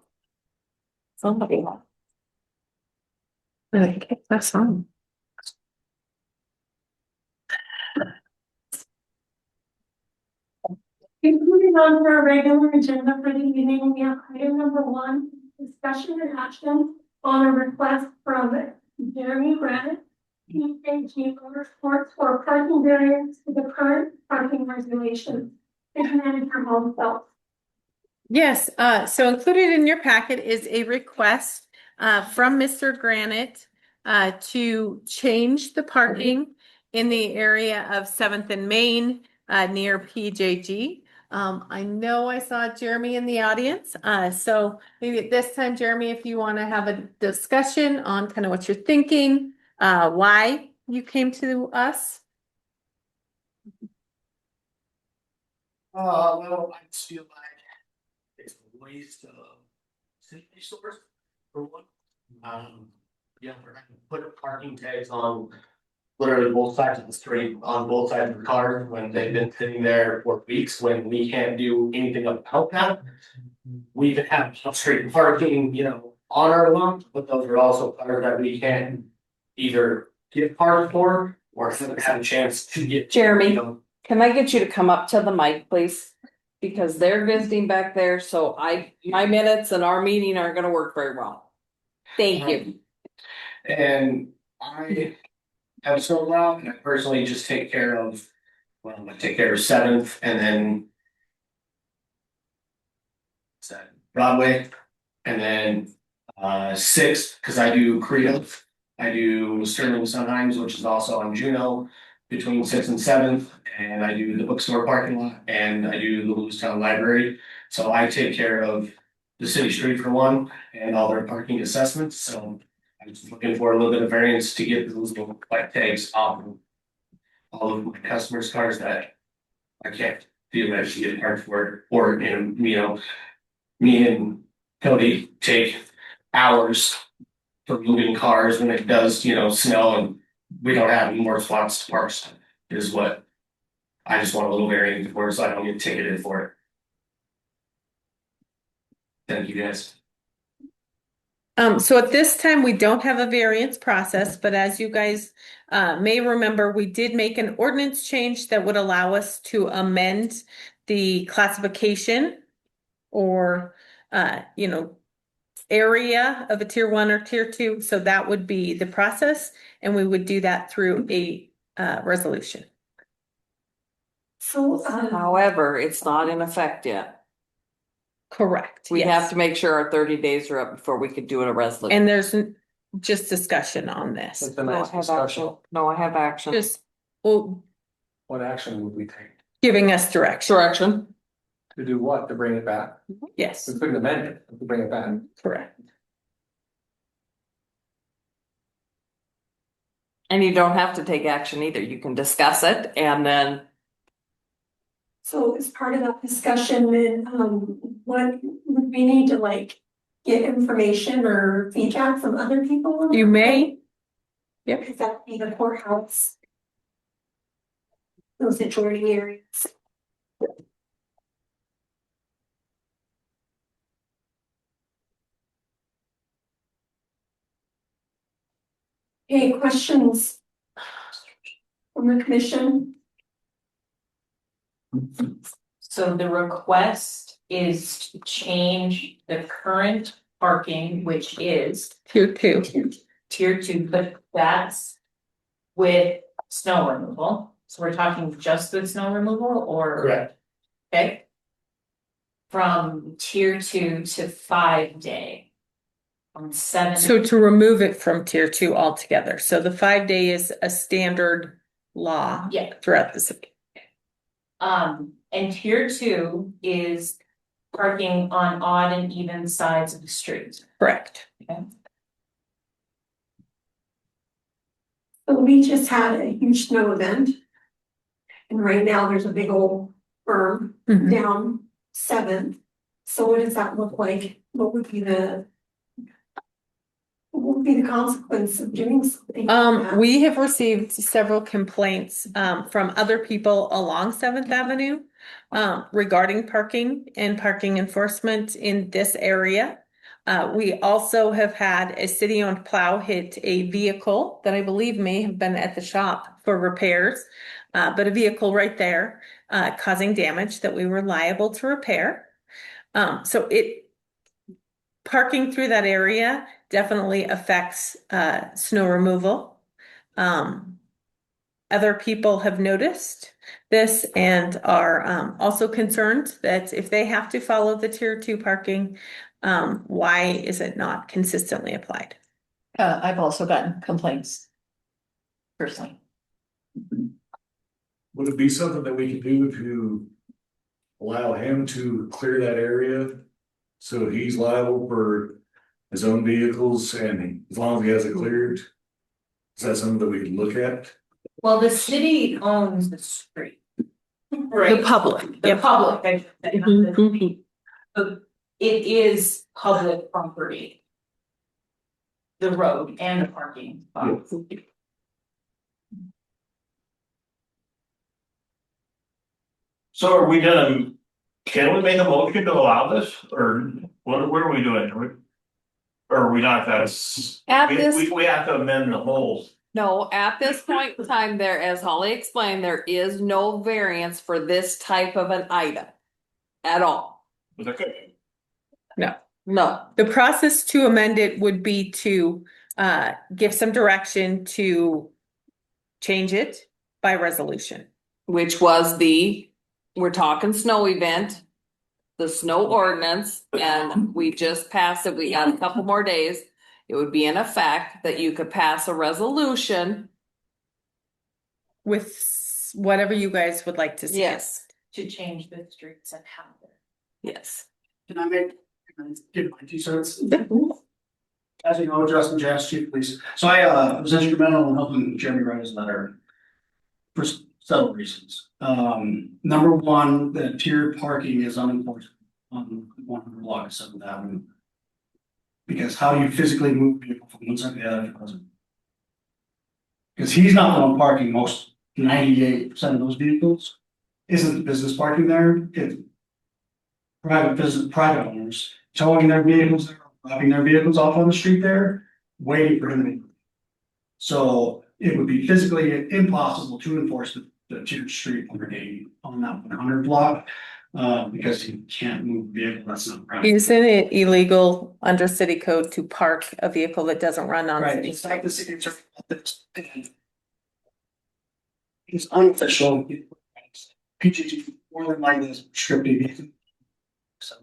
Somebody. Okay, that's fine. Moving on to our regular agenda for the evening, we have item number 1, discussion and action on a request from Jeremy Grant, PJG Motorsports for parking variance to the current parking regulations. City Manager Holmfeld. Yes, so included in your packet is a request from Mr. Granite to change the parking in the area of 7th and Main near PJG. I know I saw Jeremy in the audience, so maybe at this time, Jeremy, if you want to have a discussion on kind of what you're thinking, why you came to us. Well, I just feel like it's a waste of city resource for one. Yeah, we're not gonna put parking tags on literally both sides of the street, on both sides of the car, when they've been sitting there for weeks, when we can't do anything about that. We even have off-street parking, you know, on our lawn, but those are also cars that we can either get parked for or haven't had a chance to get. Jeremy, You know, can I get you to come up to the mic, please? Because they're visiting back there, so my minutes and our meeting aren't gonna work very well. Thank you. And I have so now, and I personally just take care of, well, I take care of 7th and then what's that, Broadway, and then 6th, because I do Creative. I do Sterling Sunheims, which is also on Juno, between 6th and 7th, and I do the bookstore parking lot, and I do the Lewistown Library. So I take care of the city street for one, and all their parking assessments, so I'm just looking for a little bit of variance to get those little white tags off of all of my customers' cars that I can't theoretically get parked for, or, you know, me and Cody take hours for moving cars when it does, you know, snow and we don't have any more spots to park, is what I just want a little variance for, so I don't get ticketed for it. Thank you, guys. So at this time, we don't have a variance process, but as you guys may remember, we did make an ordinance change that would allow us to amend the classification or, you know, area of a tier 1 or tier 2. So that would be the process, and we would do that through a resolution. So, However, it's not in effect yet. Correct. We yes. have to make sure our 30 days are up before we could do a resolution. And there's just discussion on this. It's a nice I have discussion. action. No, I have action. Just, well, What action would we take? giving us direction. Direction. To do what? To bring it back? Yes, We couldn't amend it, to bring it back. correct. And you don't have to take action either. You can discuss it and then. so as part of that discussion, then, what would we need to like get information or feedback from other people? You may. Yep. Could that be the courthouse? Those adjoining areas. Any questions from the commission? So the request is to change the current parking, which is Tier 2. tier 2, but that's with snow removal. So we're talking just with snow removal or? Correct. Okay. From tier 2 to 5-day. On 7. So to remove it from tier 2 altogether. So the 5-day is a standard law Yeah. throughout the city. And tier 2 is parking on odd and even sides of the street. Correct. Okay. So we just had a huge snow event. And right now there's a big old berm Mhm. down 7th. So what does that look like? What would be the what would be the consequence of doing something? like that? We have received several complaints, from other people along Seventh Avenue, regarding parking and parking enforcement in this area. We also have had a city-owned plow hit a vehicle that I believe may have been at the shop for repairs, but a vehicle right there, causing damage that we were liable to repair. So parking through that area definitely affects snow removal. Other people have noticed this and are also concerned that if they have to follow the tier 2 parking, why is it not consistently applied? I've also gotten complaints personally. Would it be something that we could do to allow him to clear that area? So he's liable for his own vehicles and as long as he has it cleared? Is that something that we could look at? Well, the city owns the street. Right. The public. The Yep. public, I should say, not the Mhm. city. So it is public property. The road and the parking spots. So are we gonna, can we make a motion to allow this, or what are we doing? Or are we not, that's, At this- we have to amend the whole. No, at this point in time, there, as Holly explained, there is no variance for this type of an item. At all. Okay. No. No. The process to amend it would be to give some direction to change it by resolution. Which was we're talking snow event. The snow ordinance, and we just passed it, we got a couple more days. It would be in effect that you could pass a resolution. With whatever you guys would like to see. Yes. To change the streets and how they're. Yes. Can I give my 2 cents? As you know, Justin Jazz, Chief of Police. So I was instrumental in helping Jeremy write his letter for several reasons. Number one, the tiered parking is unenforced on 100 block of 7th Avenue. Because how do you physically move people from one side to the other if it doesn't? Because he's not the one parking most 98% of those vehicles. Isn't the business parking there? It's private owners towing their vehicles there, dropping their vehicles off on the street there, waiting for him to. So it would be physically impossible to enforce the tiered street parking on that 100 block. Because you can't move the vehicle, that's not private. Isn't it illegal under city code to park a vehicle that doesn't run on Right, city? it's like the city attorney. It's unofficial. PGG more than likely is restricted. So.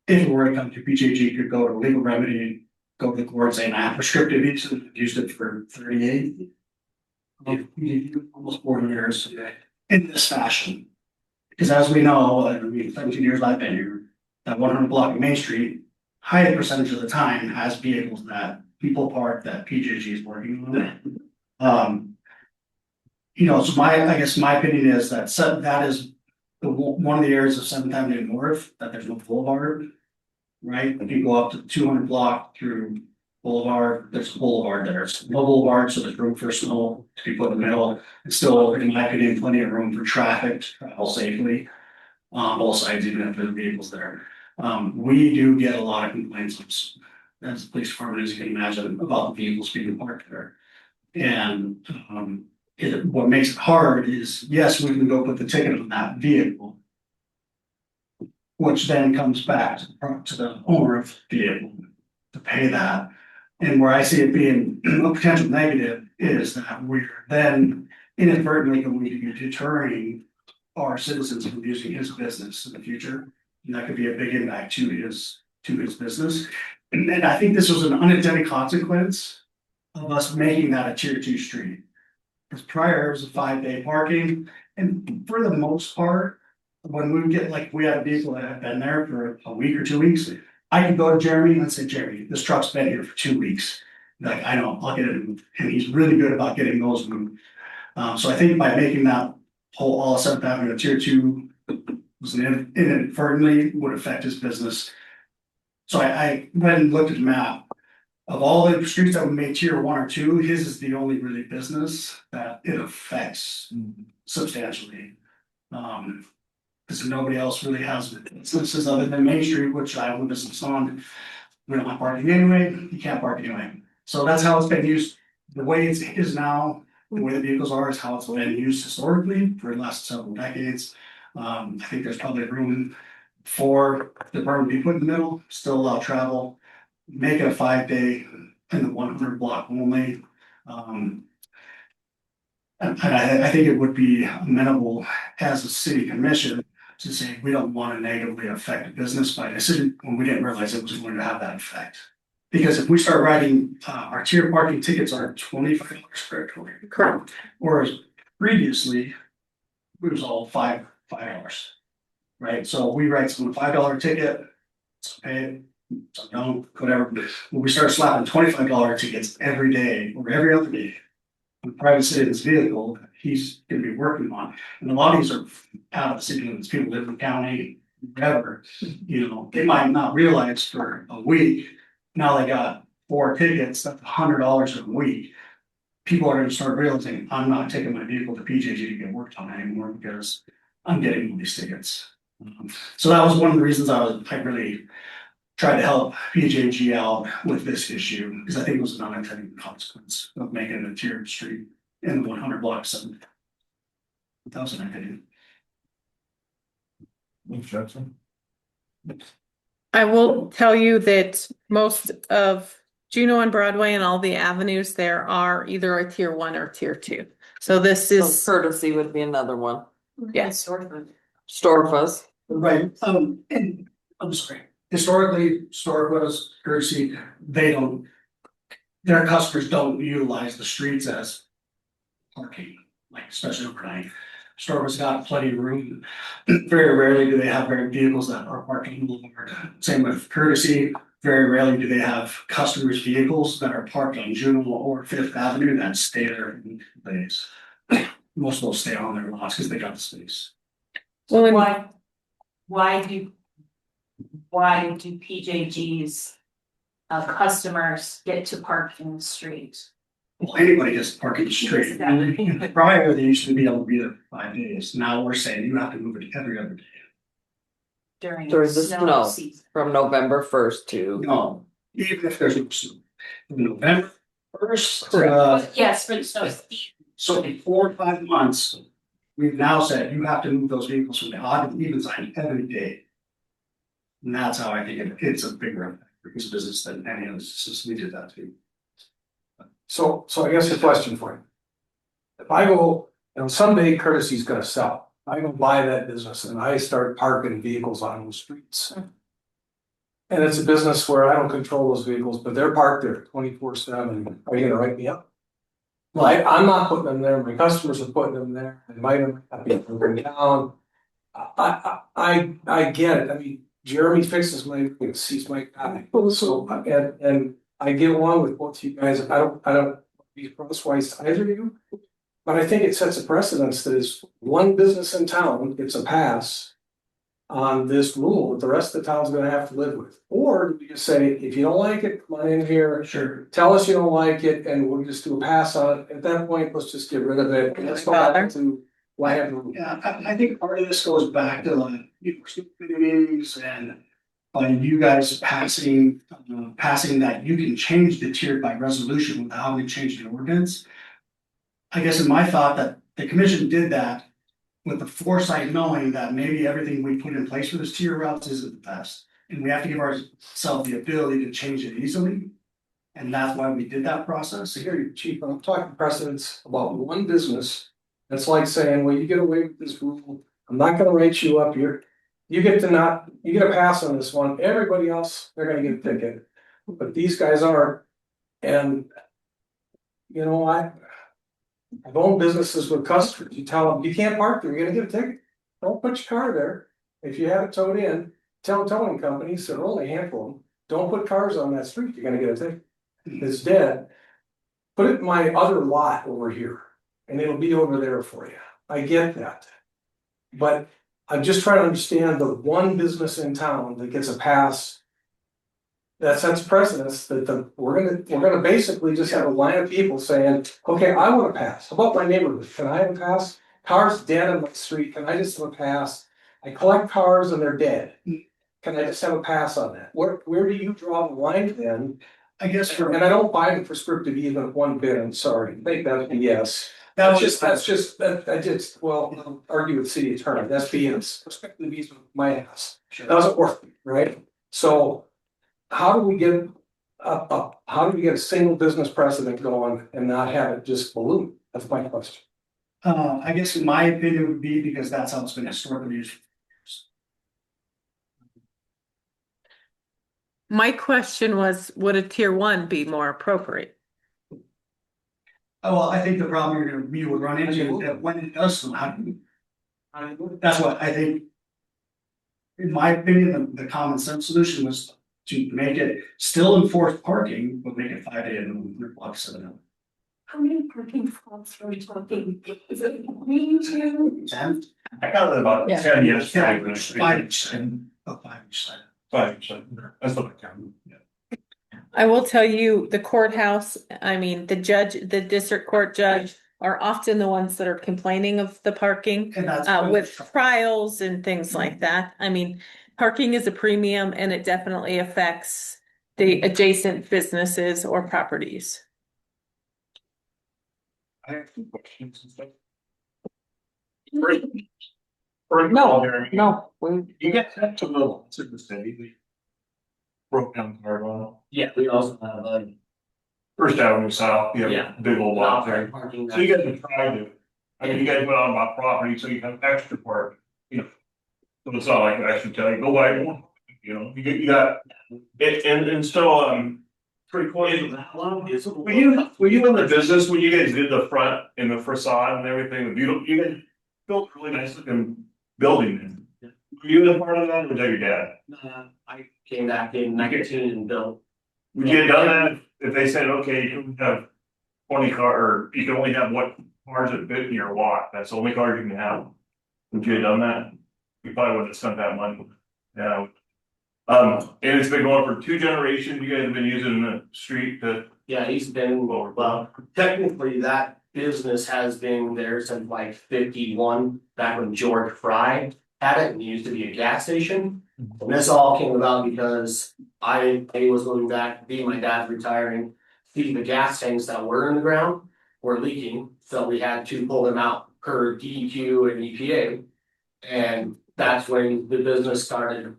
If it were to come to PGG, could go to legal remedy, go to the court saying I have restricted use, used it for 38. Almost 40 years in this fashion. Because as we know, 17 years I've been here, that 100 block of Main Street, high percentage of the time has vehicles that people park that PGG is working on. So I guess my opinion is that is one of the areas of 7th Avenue North that there's no boulevard, right? If you go up to 200 block through Boulevard, there's a boulevard there. It's no boulevard, so there's room for snow to be put in the middle. It's still, in my opinion, plenty of room for traffic to travel safely. Both sides, even if there's vehicles there. We do get a lot of complaints as the police department, as you can imagine, about the vehicles being parked there. And what makes it hard is, yes, we can go put the ticket on that vehicle, which then comes back to the owner of the vehicle to pay that. And where I see it being a potential negative is that we're then inadvertently going to be deterring our citizens from using his business in the future. And that could be a big impact to his business. And I think this was an unintended consequence of us making that a tier 2 street. Because prior it was a 5-day parking. And for the most part, when we get we had a vehicle that had been there for a week or 2 weeks, I could go to Jeremy and say, Jeremy, this truck's been here for 2 weeks. Like, I know, I'll get it moved. And he's really good about getting those moved. So I think by making that whole all 7th Avenue a tier 2 was inadvertently would affect his business. So I went and looked at the map of all the streets that we made tier 1 or 2, his is the only really business that it affects substantially. Because nobody else really has businesses other than Main Street, which I have a business on. We don't have parking anyway, you can't park anyway. So that's how it's been used. The way it is now, the way the vehicles are is how it's been used historically for the last several decades. I think there's probably room for the department to be put in the middle, still allow travel, make it a 5-day in the 100 block only. And I think it would be amenable as a city commission to say, we don't want to negatively affect business by decision when we didn't realize it was going to have that effect. Because if we start writing, our tier parking tickets are $25 per hour. Correct. Whereas previously, it was all $5. Right, so we write some $5 ticket, so pay it, so don't, whatever. When we start slapping $25 tickets every day or every other day, on the private citizen's vehicle, he's gonna be working on. And a lot of these are out of the city limits, people live in the county, whatever. You know, they might not realize for a week, now they got 4 tickets, that's $100 a week. People are gonna start realizing, I'm not taking my vehicle to PJG to get worked on anymore because I'm getting all these tickets. So that was one of the reasons I really tried to help PJG out with this issue, because I think it was an unintended consequence of making it a tiered street in the 100 blocks. That was an opinion. I will tell you that most of Juneau and Broadway and all the avenues there are either a tier 1 or tier 2. So this is. Courtesy would be another one. Yes. Storefas. Right, and I'm sorry, historically, Storefas, Courtesy, their customers don't utilize the streets as parking, like especially overnight. Storefas got plenty of room. Very rarely do they have very vehicles that are parking boulevard. Same with Courtesy, very rarely do they have customers' vehicles that are parked on Juneau or Fifth Avenue that stay there in days. Most of those stay on their lots because they got the space. Well, why do PJG's customers get to park in the street? Well, anybody gets to park in the street. Prior, they used to be able to be there for 5 days. Now we're saying you have to move it every other day. During the snow snow season. from November 1st to. No, even if there's no snow. November 1st. Yes, for the snow. So in 4 or 5 months, we've now said you have to move those vehicles from the odd and even side every day. And that's how I think it's a bigger impact because of business than any other system. We did that too. So I guess a question for you. If I go, and someday Courtesy's gonna sell, I go buy that business and I start parking vehicles on those streets. And it's a business where I don't control those vehicles, but they're parked there 24/7. Are you gonna write me up? Well, I'm not putting them there, my customers are putting them there, they might not be broken down. I get it, I mean, Jeremy fixes my, sees my guy, so, and I get along with both you guys, I don't be crosswise to either of you. But I think it sets a precedence that is one business in town gets a pass on this rule that the rest of the town's gonna have to live with. Or do you just say, if you don't like it, come on in here, sure, tell us you don't like it, and we'll just do a pass on it. At that point, let's just get rid of it. Let's go back to why have the rule. Yeah, I think part of this goes back to like meetings and by you guys passing that you can change the tier by resolution without having to change the ordinance. I guess in my thought that the commission did that with the foresight knowing that maybe everything we put in place for this tier routes isn't the best. And we have to give ourselves the ability to change it easily. And that's why we did that process. So here, Chief, I'm talking precedence about one business. That's like saying, well, you get away with this rule. I'm not gonna rate you up here. You get a pass on this one. Everybody else, they're gonna get a ticket. But these guys aren't. And you know, I've owned businesses with customers. You tell them you can't park there, you're gonna get a ticket. Don't put your car there. If you have it towed in, tell towing companies, there are only a handful of them, don't put cars on that street, you're gonna get a ticket. It's dead. Put it in my other lot over here, and it'll be over there for you. I get that. But I'm just trying to understand the one business in town that gets a pass that sets precedence that we're gonna basically just have a line of people saying, okay, I want to pass. How about my neighborhood? Can I have a pass? Cars dead on my street. Can I just have a pass? I collect cars and they're dead. Can I just have a pass on that? Where do you draw the line then? I guess for. And I don't buy the prescriptive even one bit. I'm sorry. I think that's BS. Well, I'll argue with city attorney. That's BS. Prescriptive easement, my house. Doesn't work, right? So how do we get a single business precedent going and not have it just balloon? That's my question. I guess in my opinion would be because that's how it's been historically used. My question was, would a tier 1 be more appropriate? Oh, well, I think the problem you would run into is that when it does come out, that's what I think. In my opinion, the common sense solution was to make it still enforce parking, but make it 5 a.m. and block 7 a.m. How many parking spots are we talking? Is it 3, 2? 10? I got it about 10 years. 5 each and 5 each side. 5 each side. That's what I count. I will tell you, the courthouse, I mean, the district court judge are often the ones that are complaining of the parking with trials and things like that. I mean, parking is a premium and it definitely affects the adjacent businesses or properties. I have 2 questions and stuff. No. You get sent to the lots of the city. We broke down the card. Yeah, we also have First Avenue South, you have Yeah. a big old lot there. parking. So you guys are trying to, I mean, you guys went on about property, so you have extra park, you know. So it's not like I should tell you, go buy one, you know, you got, it, and so, 3/4 of that one is. were you in the business when you guys did the front and the facade and everything, you guys built really nice looking building. Were you a part of that or was that your dad? I came back in 19 and built. Would you have done that if they said, okay, you can have 20 or you can only have what cars that fit in your lot, that's the only cars you can have? Would you have done that? You probably wouldn't have spent that money. Yeah. And it's been going for 2 generations, you guys have been using the street to. Yeah, he's been, well, technically that business has been there since like 51, back when George Fry had it and it used to be a gas station. And this all came about because I was going back, my dad's retiring, see the gas tanks that were in the ground were leaking, so we had to pull them out per DEQ and EPA. And that's when the business started,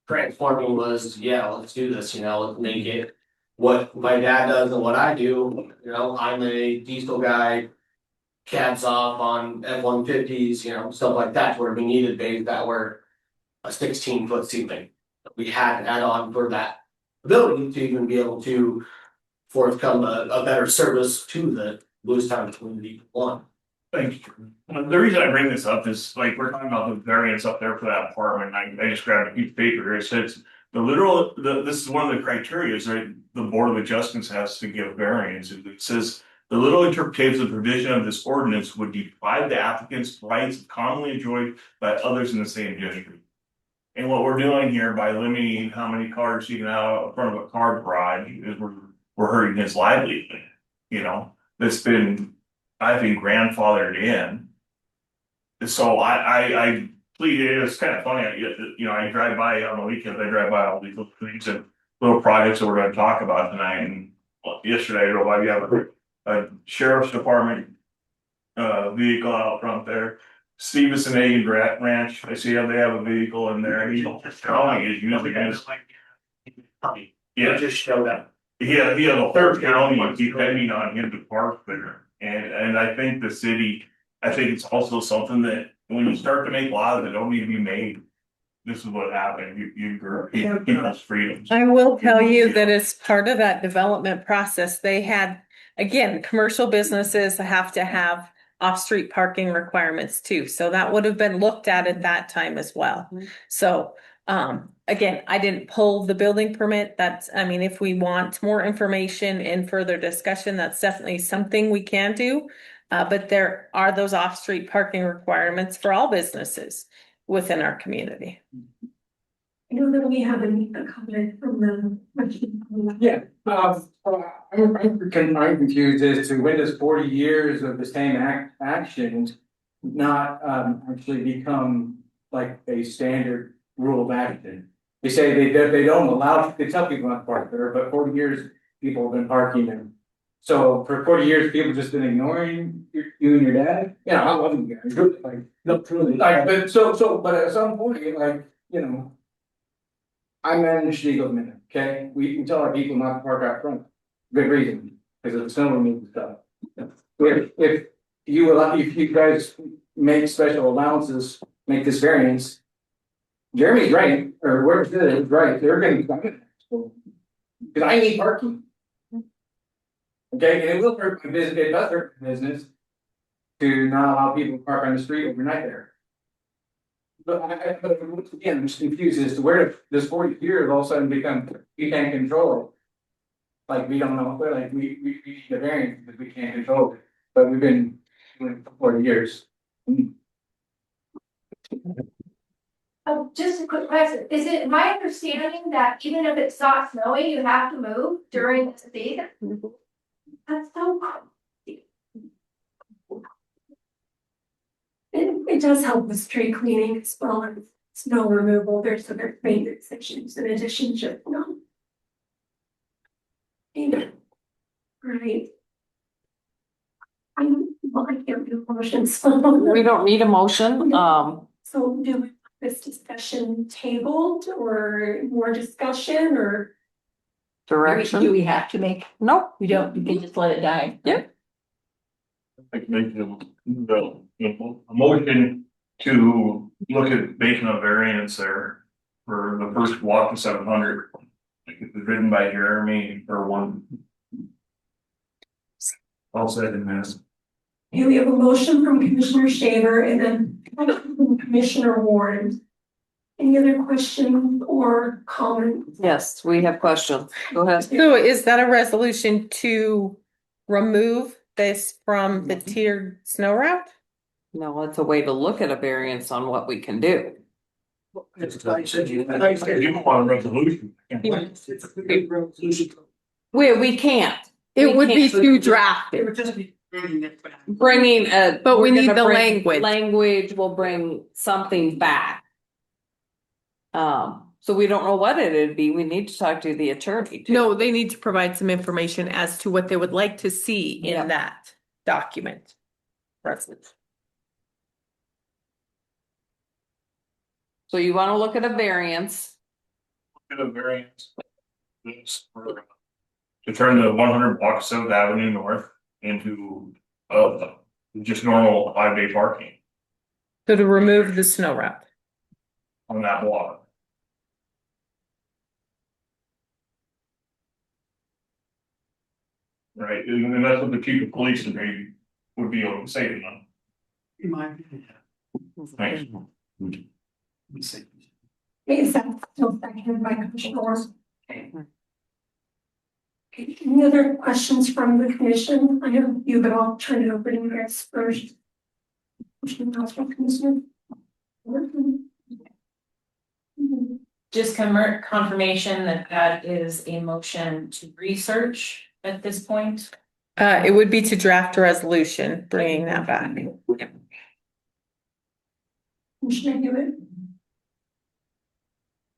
transforming was, yeah, let's do this, let's make it what my dad does and what I do. I'm a diesel guy, cabs off on F-150s, stuff like that, where we needed bays that were a 16-foot ceiling. We had to add on for that ability to even be able to forthcome a better service to the Lewistown community. Thank you. The reason I bring this up is like we're talking about the variance up there for that apartment. I just grabbed a piece of paper here. It says this is one of the criteria is right. The Board of Adjustments has to give variance. It says the literal interpretation of the provision of this ordinance would deprive the applicant's rights commonly enjoyed by others in the same district. And what we're doing here by limiting how many cars you can have in front of a car garage is we're hurting his livelihood. That's been, I think, grandfathered in. And so I pleaded, it's kind of funny, I drive by on the weekends, I drive by all these little things and little projects that we're gonna talk about tonight. And yesterday I drove by, we have a sheriff's department vehicle out front there. Stevenson Egg Ranch, I see how they have a vehicle in there. County is usually Yeah, just showed up. He has a whole county depending on him to park there. And I think the city, I think it's also something that when you start to make laws that don't need to be made, this is what happened. You people's freedoms. I will tell you that as part of that development process, they had, again, commercial businesses have to have off-street parking requirements too. So that would have been looked at that time as well. So again, I didn't pull the building permit. If we want more information and further discussion, that's definitely something we can do. But there are those off-street parking requirements for all businesses within our community. I know that we have a comment from the. Yeah, I'm confused as to when does 40 years of the same actions not actually become like a standard rule of action? They say they don't allow, they tell people not to park there, but 40 years people have been parking them. So for 40 years, people just been ignoring you and your dad. Yeah, I love you guys. Like, no, truly. Like, but at some point, like, you know. I manage the Eagles minute, okay? We tell our people not to park out front. Good reason, because of the snow removal stuff. If you allow, if you guys make special allowances, make this variance. Jeremy's right, or whoever did it was right, they're gonna be coming. Because I need parking. Okay, and it will hurt my business, it does hurt my business. To not allow people to park on the street overnight there. But once again, I'm just confused as to where this 40 years all of a sudden become, we can't control it. Like, we don't know, like, we need a variance because we can't control it, but we've been doing it for 40 years. Just a quick question, is it my understanding that even if it's not snowing, you have to move during the season? That's so cool. It does help with street cleaning as well as snow removal. There's other maintenance issues in addition to, Right. I can't do motions. We don't need a motion, So do we want this discussion tabled or more discussion or? direction. Do we have to make, No, we don't, we can just let it die? Yep. I can make a motion to look at making a variance there for the first walk to 700. Like it was written by Jeremy or one. All said in this. Okay, we have a motion from Commissioner Shaver and then from Commissioner Warren. Any other questions or comments? Yes, we have questions. Go ahead. So is that a resolution to remove this from the tiered snow route? No, it's a way to look at a variance on what we can do. You don't want a resolution. We can't. It would be can't. too drafted. It would just be bringing a. But we we're need gonna the bring language. Language will bring something back. So we don't know what it'd be. We need to talk to the attorney. Too. No, they need to provide some information as to what they would like to see in that document. So you want to look at a variance. Look at a variance. This for to turn the 100 block 7th Avenue North into just normal 5-day parking So to remove the snow route. on that block. Right, and that's what the chief of police would be able to say to them. In my opinion. Thanks. Is that still seconded by Commissioner Warren? Okay. Okay, any other questions from the commission? I have a few, but I'll turn it over to you guys first. Commissioner. Just confirmation that that is a motion to research at this point. It would be to draft a resolution, bringing that back. Commissioner Hewitt,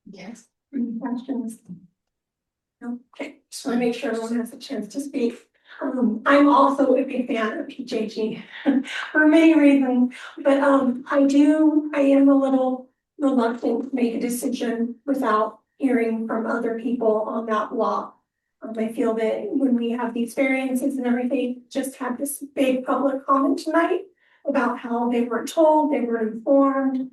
Yes. any questions? No? Okay, just want to make sure everyone has a chance to speak. I'm also a big fan of PJG for many reasons, but I am a little reluctant to make a decision without hearing from other people on that law. I feel that when we have these variances and everything, just had this big public comment tonight about how they weren't told, they weren't informed.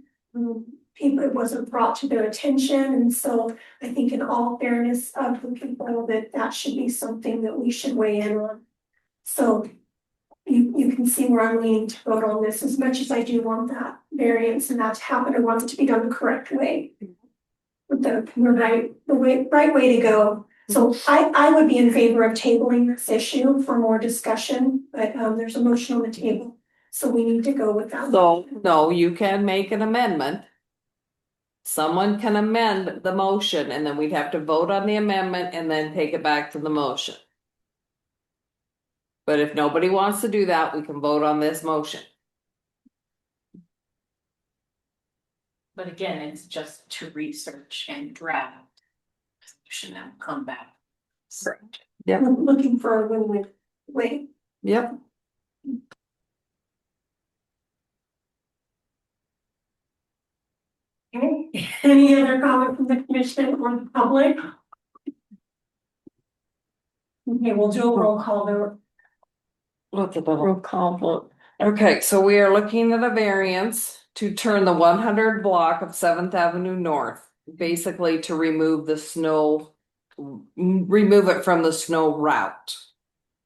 People, it wasn't brought to their attention, and so I think in all fairness of the people that should be something that we should weigh in on. So you can see where I'm leaning to vote on this. As much as I do want that variance and that to happen, I want it to be done the correct way. With the right way to go. So I would be in favor of tabling this issue for more discussion, but there's a motion on the table, so we need to go with that. So no, you can make an amendment. Someone can amend the motion and then we'd have to vote on the amendment and then take it back to the motion. But if nobody wants to do that, we can vote on this motion. But again, it's just to research and draft. Should now come back. Correct. Yep. We're looking for a win-win way. Yep. Okay, any other comment from the commission or the public? Okay, we'll do a roll call vote. What's the roll call vote? Okay, so we are looking at a variance to turn the 100 block of 7th Avenue North, basically to remove the snow, remove it from the snow route.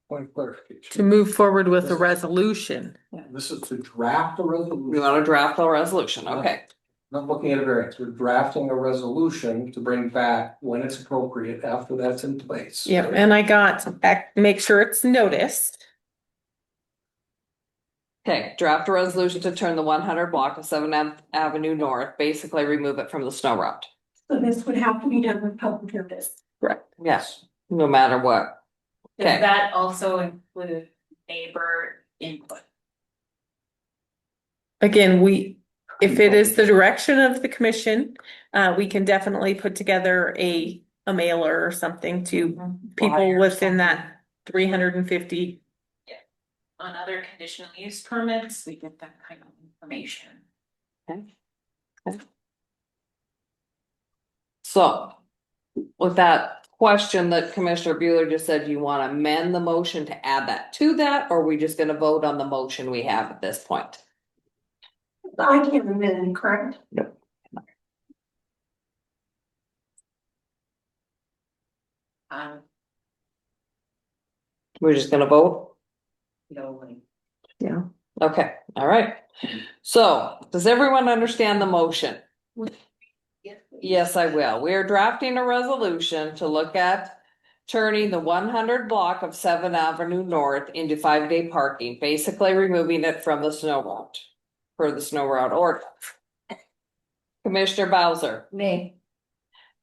Point of clarification. To move forward with a resolution. This is to draft a resolution. We want to draft a resolution, okay. Not looking at a variance, we're drafting a resolution to bring back when it's appropriate after that's in place. Yep, and I got back, make sure it's noticed. Okay, draft a resolution to turn the 100 block of 7th Avenue North, basically remove it from the snow route. So this would have to be done with public notice. Correct. Yes, no matter what. Does Okay. that also include neighbor input? Again, if it is the direction of the commission, we can definitely put together a mailer or something to people within that 350. On other conditional use permits, we get that kind of information. Okay. So, with that question that Commissioner Bueller just said, do you want to amend the motion to add that to that, or are we just gonna vote on the motion we have at this point? I can't amend, correct? No. We're just gonna vote? No. Yeah. Okay, all right. So, does everyone understand the motion? Yes, I will. We are drafting a resolution to look at turning the 100 block of 7th Avenue North into 5-day parking, basically removing it from the snow route, for the snow route ordinance. Commissioner Bowser. Nay.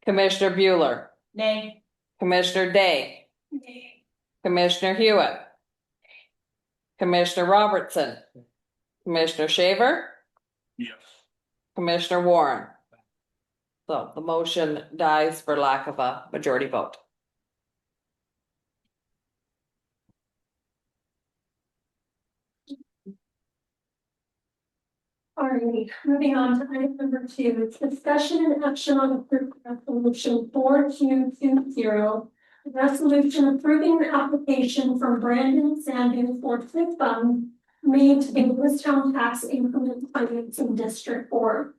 Commissioner Bueller. Nay. Commissioner Day. Nay. Commissioner Hewitt. Commissioner Robertson. Commissioner Shaver. Yes. Commissioner Warren. So the motion dies for lack of a majority vote. All right, moving on to item number 2, it's discussion and action on approved resolution 4220. Resolution approving the application from Brandon Sandu for TIF fund made to the Lewistown Tax Increment Financing District Board.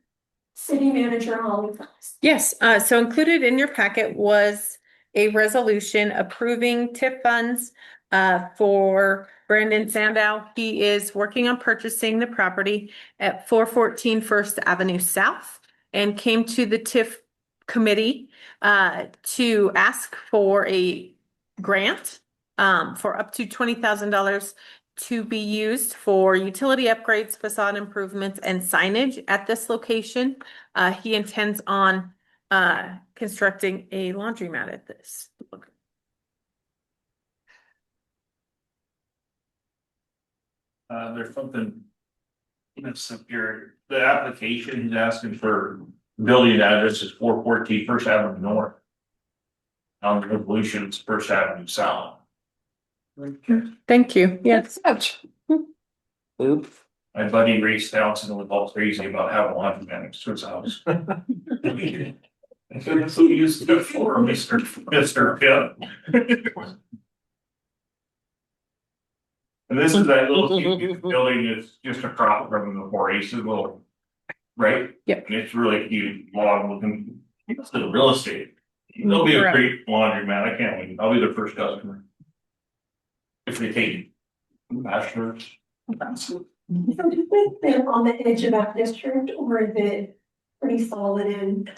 City Manager Holly Fox. Yes, so included in your packet was a resolution approving TIF funds for Brandon Sandow. He is working on purchasing the property at 414 First Avenue South and came to the TIF committee to ask for a grant for up to $20,000 to be used for utility upgrades, facade improvements, and signage at this location. He intends on constructing a laundromat at this. There's something. That's here, the application he's asking for building address is 414 First Avenue North. On the resolution, it's First Avenue South. Thank you. Yes. Oops. My buddy Ray Stoughton was all crazy about having a laundromat next to his house. That's what he used to do for Mr. Pitt. And this is that little cute building that's just across from the 4 Aces little, right? Yep. And it's really cute, long looking, it's the real estate. It'll be a Correct. great laundromat, I can't wait, I'll be their first customer. If they take bachelors. So do you think on the edge of that district, or is it pretty solid in?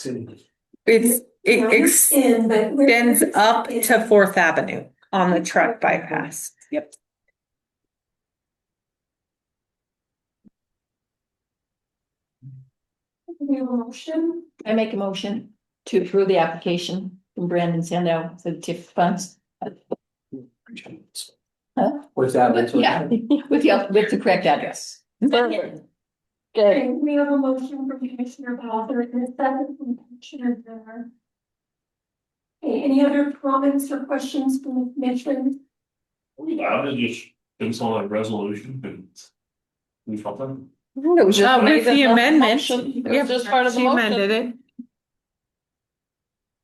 It In, but where- extends up to 4th Avenue on the truck bypass. Yep. We have a motion. I make a motion to approve the application from Brandon Sandow for the TIF funds. Huh? With that, Yeah, with the correct address. Perfect. Good. Okay, we have a motion from Commissioner Bowser and a second from Commissioner Brenner. Okay, any other comments or questions from the commission? Allowed to just consult a resolution and do something. It was just With the amendment, motion. It was just part of the she amended motion. it.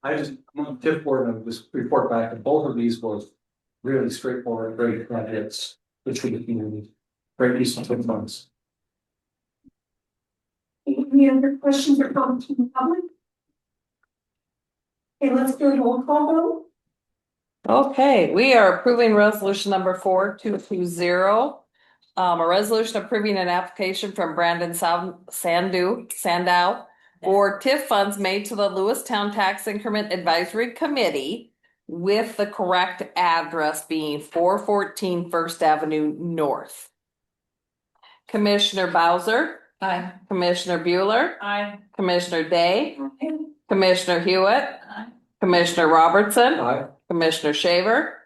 I just, I'm on TIF board and this report back, and both of these was really straightforward, great projects, which for the community, great use of TIF funds. Any other questions or comments from the public? Okay, let's do a roll call vote. Okay, we are approving resolution number 4220. A resolution approving an application from Brandon Sandow for TIF funds made to the Lewistown Tax Increment Advisory Committee with the correct address being 414 First Avenue North. Commissioner Bowser. Aye. Commissioner Bueller. Aye. Commissioner Day. Commissioner Hewitt. Commissioner Robertson. Aye. Commissioner Shaver.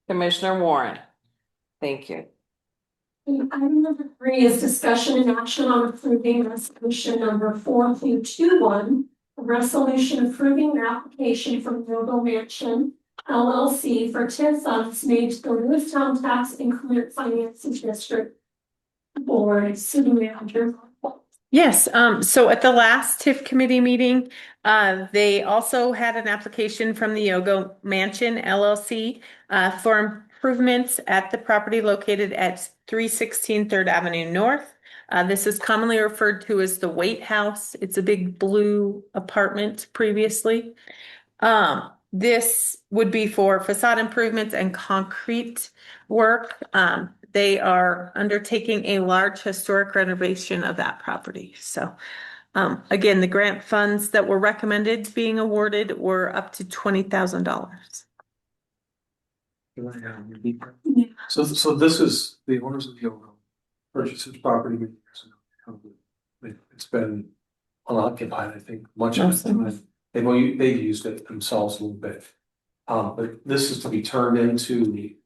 Commissioner Warren. Thank you. Item number 3 is discussion and action on approving resolution number 4221. A resolution approving an application from Noble Mansion LLC for TIF funds made to the Lewistown Tax Increment Financing District Board. City Manager. Yes, so at the last TIF committee meeting, they also had an application from the Yogo Mansion LLC for improvements at the property located at 316 3rd Avenue North. This is commonly referred to as the Waite House. It's a big blue apartment previously. This would be for facade improvements and concrete work. They are undertaking a large historic renovation of that property. So, again, the grant funds that were recommended being awarded were up to $20,000. So this is the owners of Yogo purchased this property many years ago. It's been unoccupied, I think, much of the time. They've used it themselves a little bit. But this is to be turned into the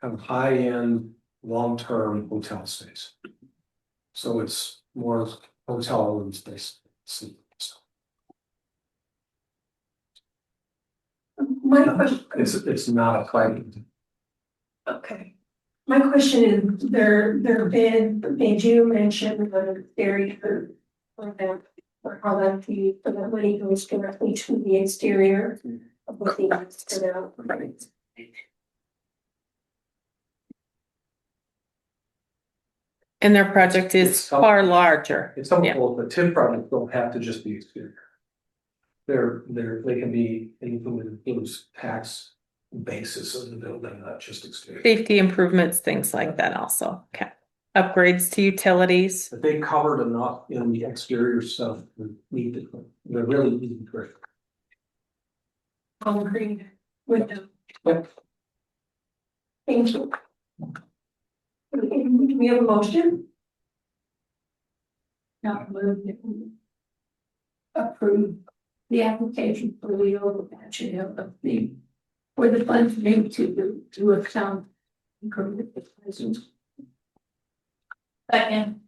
kind of high-end, long-term hotel stays. So it's more hotel room space. My question. It's not a private. Okay. My question is, their bid, they do mention the exterior for them, or how that the money goes directly to the exterior of what they use for that. And their project is far larger. It's something, well, the TIF projects don't have to just be exterior. They can be anything that includes tax basis of the building, not just exterior. Safety improvements, things like that also. Okay. Upgrades to utilities. But they covered enough in the exterior stuff to meet it. They're really easy to break. Concrete window. Yep. Thank you. Do we have a motion? Not moved. Approve the application for the overmatching of the, for the funds made to a town. Second.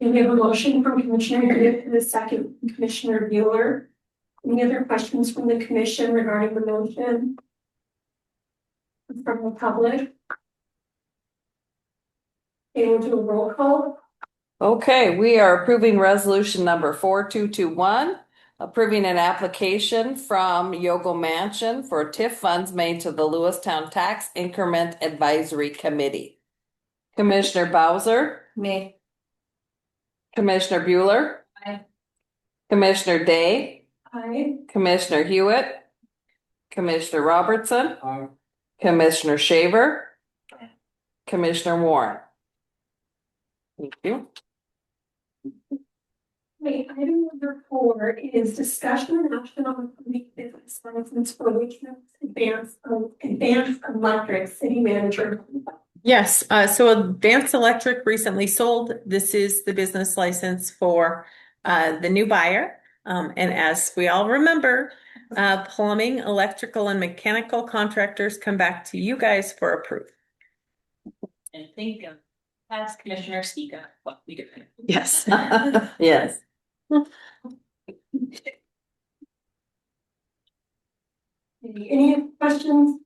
And we have a motion from Commissioner Good and a second from Commissioner Bueller. Any other questions from the commission regarding the motion? From the public? Okay, we'll do a roll call. Okay, we are approving resolution number 4221, approving an application from Yogo Mansion for TIF funds made to the Lewistown Tax Increment Advisory Committee. Commissioner Bowser. Me. Commissioner Bueller. Aye. Commissioner Day. Aye. Commissioner Hewitt. Commissioner Robertson. Aye. Commissioner Shaver. Commissioner Warren. Thank you. Wait, item number 4 is discussion and action on approving business license for Advanced Electric City Manager. Yes, so Advanced Electric recently sold. This is the business license for the new buyer. And as we all remember, plumbing, electrical, and mechanical contractors come back to you guys for approval. And think of past Commissioner Stika, what we did. Yes. Yes. Any questions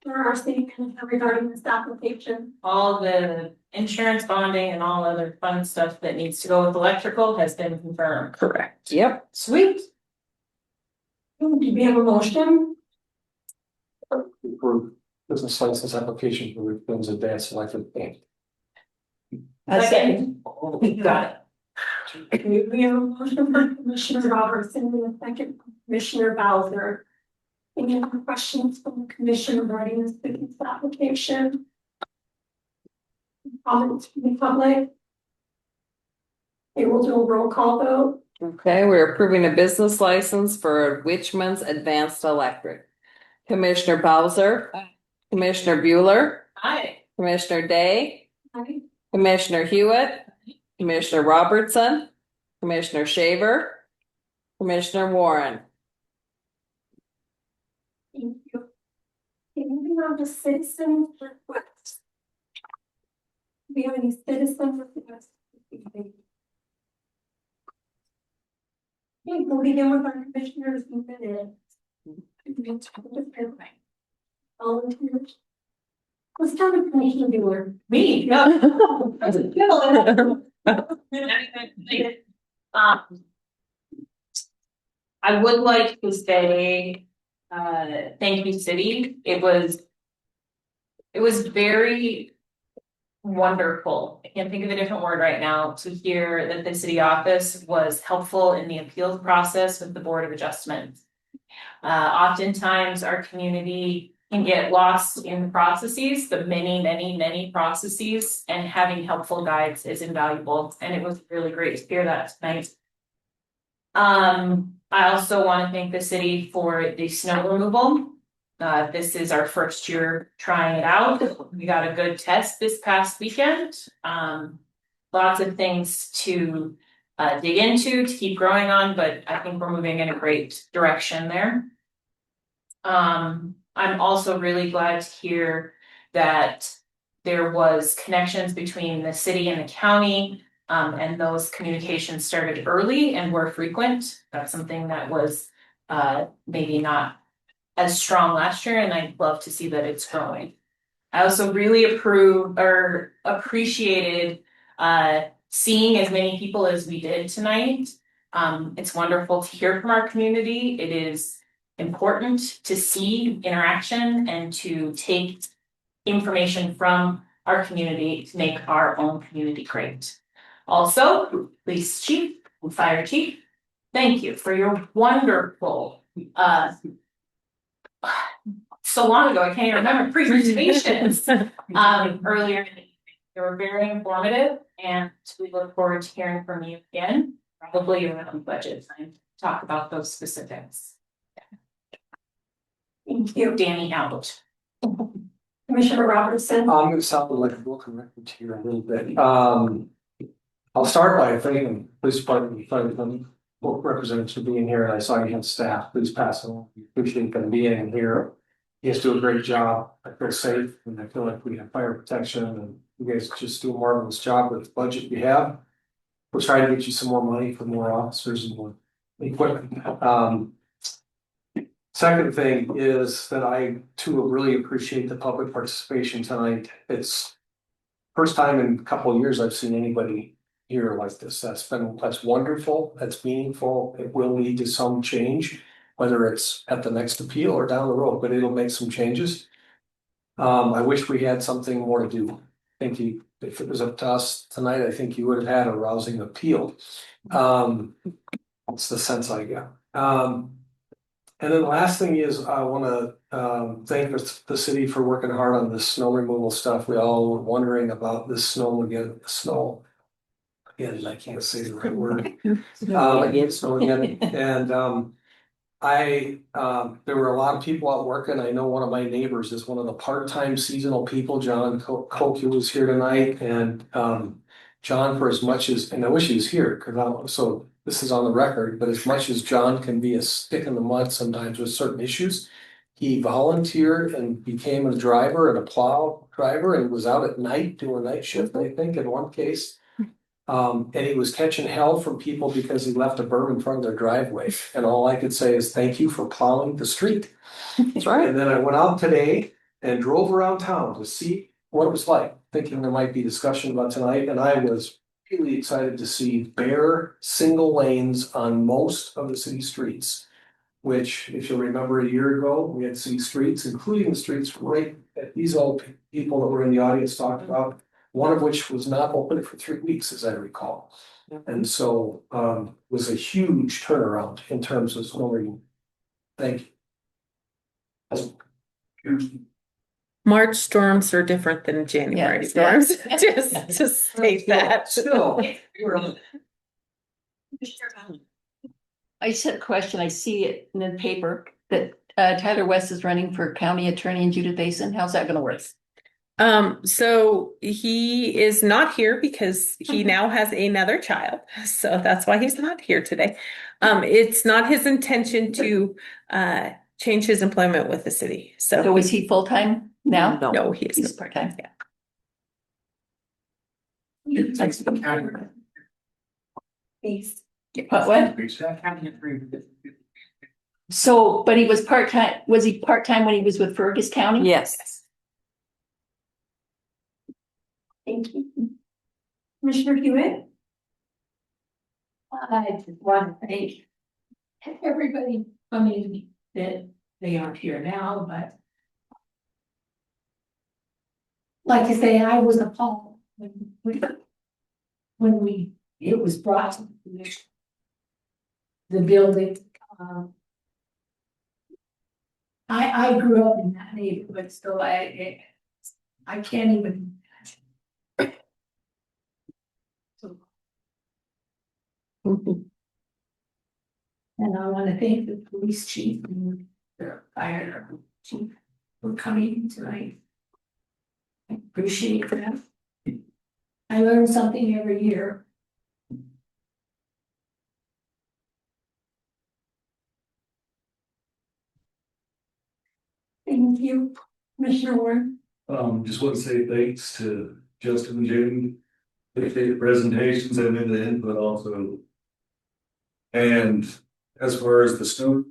for our city manager regarding this application? All the insurance bonding and all other fun stuff that needs to go with electrical has been confirmed. Correct. Yep. Sweet. Do we have a motion? For business license application for Richmond's Advanced Electric Paint. Second. You got it. We have a motion for Commissioner Robertson and a second from Commissioner Bowser. Any other questions from the commission regarding this business application? Comments from the public? It will do a roll call vote. Okay, we're approving a business license for Witchman's Advanced Electric. Commissioner Bowser. Commissioner Bueller. Hi. Commissioner Day. Aye. Commissioner Hewitt. Commissioner Robertson. Commissioner Shaver. Commissioner Warren. Thank you. Okay, moving on to citizens requests. Do we have any citizen requests? Okay, we'll begin with our commissioners minutes. Volunteers. Let's start with Commissioner Bueller. Me? I would like to say, thank you, city. It was very wonderful. I can't think of a different word right now to hear that the city office was helpful in the appeals process with the Board of Adjustment. Oftentimes our community can get lost in the processes, the many processes, and having helpful guides is invaluable. And it was really great to hear that tonight. I also want to thank the city for the snow removal. This is our first year trying it out. We got a good test this past weekend. Lots of things to dig into, to keep growing on, but I think we're moving in a great direction there. I'm also really glad to hear that there was connections between the city and the county, and those communications started early and were frequent. That's something that was maybe not as strong last year, and I'd love to see that it's growing. I also really appreciated seeing as many people as we did tonight. It's wonderful to hear from our community. It is important to see interaction and to take information from our community to make our own community great. Also, police chief and fire chief, thank you for your wonderful, so long ago, I can't even remember, presentations earlier in the evening. They were very informative, and we look forward to hearing from you again, probably around budget time, to talk about those specifics. Thank you. Danny out. Commissioner Robertson. I'm gonna sound like a broken record here a little bit. I'll start by thanking the police department, fire department, both representatives for being here, and I saw you had staff, please pass it on. We appreciate them being here. You guys do a great job. I feel safe, and I feel like we have fire protection, and you guys just do a marvelous job with the budget we have. We'll try to get you some more money for more officers and more equipment. Second thing is that I too really appreciate the public participation tonight. It's first time in a couple of years I've seen anybody here like this. That's wonderful. That's meaningful. It will lead to some change, whether it's at the next appeal or down the road, but it'll make some changes. I wish we had something more to do. I think if it was up to us tonight, I think you would have had a rousing appeal. That's the sense I get. And then the last thing is I want to thank the city for working hard on this snow removal stuff. We all were wondering about this snow again. Again, I can't say the right word. Snow again. And there were a lot of people out working. I know one of my neighbors is one of the part-time seasonal people. John Koku was here tonight, and John, for as much as, and I wish he was here, so this is on the record, but as much as John can be a stick in the mud sometimes with certain issues, he volunteered and became a driver and a plow driver and was out at night doing night shift, I think, in one case. And he was catching hell from people because he left a berm in front of their driveway. And all I could say is thank you for plowing the street. That's right. And then I went out today and drove around town to see what it was like, thinking there might be discussion about tonight. And I was really excited to see bare single lanes on most of the city streets. Which, if you'll remember a year ago, we had city streets, including the streets right that these old people that were in the audience talked about. One of which was not open for 3 weeks, as I recall. And so was a huge turnaround in terms of snowing. Thank you. March storms are different than January Yeah, storms, just to state that. Still. I just had a question. I see it in the paper that Tyler West is running for county attorney in Judith Basin. How's that gonna work? So he is not here because he now has another child. So that's why he's not here today. It's not his intention to change his employment with the city. So is he full-time now? No, he is He's part-time. Yeah. Thanks. What? So, but he was part-time, was he part-time when he was with Fergus County? Yes. Thank you. Commissioner Hewitt? I just want to thank everybody, I mean, that they aren't here now, but like I say, I was appalled when it was brought to the building. I grew up in that neighborhood, so I can't even. And I want to thank the police chief and the fire chief for coming tonight. I appreciate that. I learn something every year. Thank you, Commissioner Warren. Just want to say thanks to Justin and Jamie. Appreciate the presentations and the input also. And as far as the snow,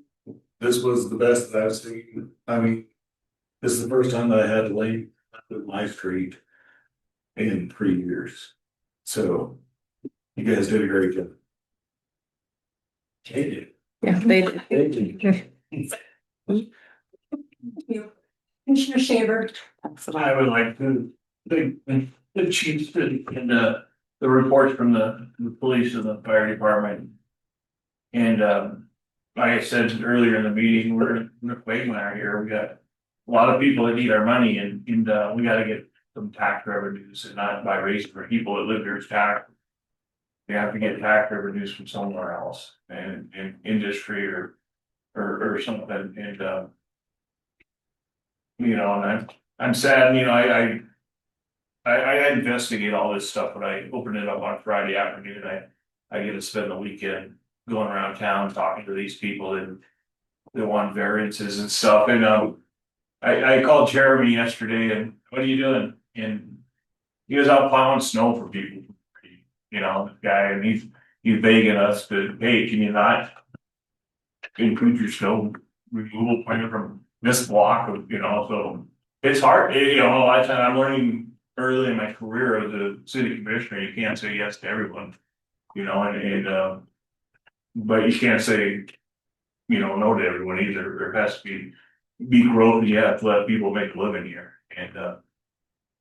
this was the best that I've seen. I mean, this is the first time that I had to lay with my street in 3 years. So you guys did a great job. They did. Yeah, they did. They did. Commissioner Shaver. I would like to thank the chiefs and the reports from the police and the fire department. And like I said earlier in the meeting, we're in a quagmire here. We got a lot of people that need our money and we gotta get some tax revenues and not by raising for people that live here as tax. We have to get tax revenues from somewhere else and industry or something and you know, and I'm sad, you know, I investigate all this stuff when I open it up on Friday afternoon. I get to spend the weekend going around town talking to these people and they want variances and stuff. And I called Jeremy yesterday and what are you doing? And he was out plowing snow for people, you know, the guy, and he's begging us to, hey, can you not include your snow removal plan from this block of, you know, so it's hard, you know, a lot of time I'm learning early in my career as a city commissioner, you can't say yes to everyone, you know, and but you can't say, you know, no to everyone either. There has to be growth. You have to let people make a living here. And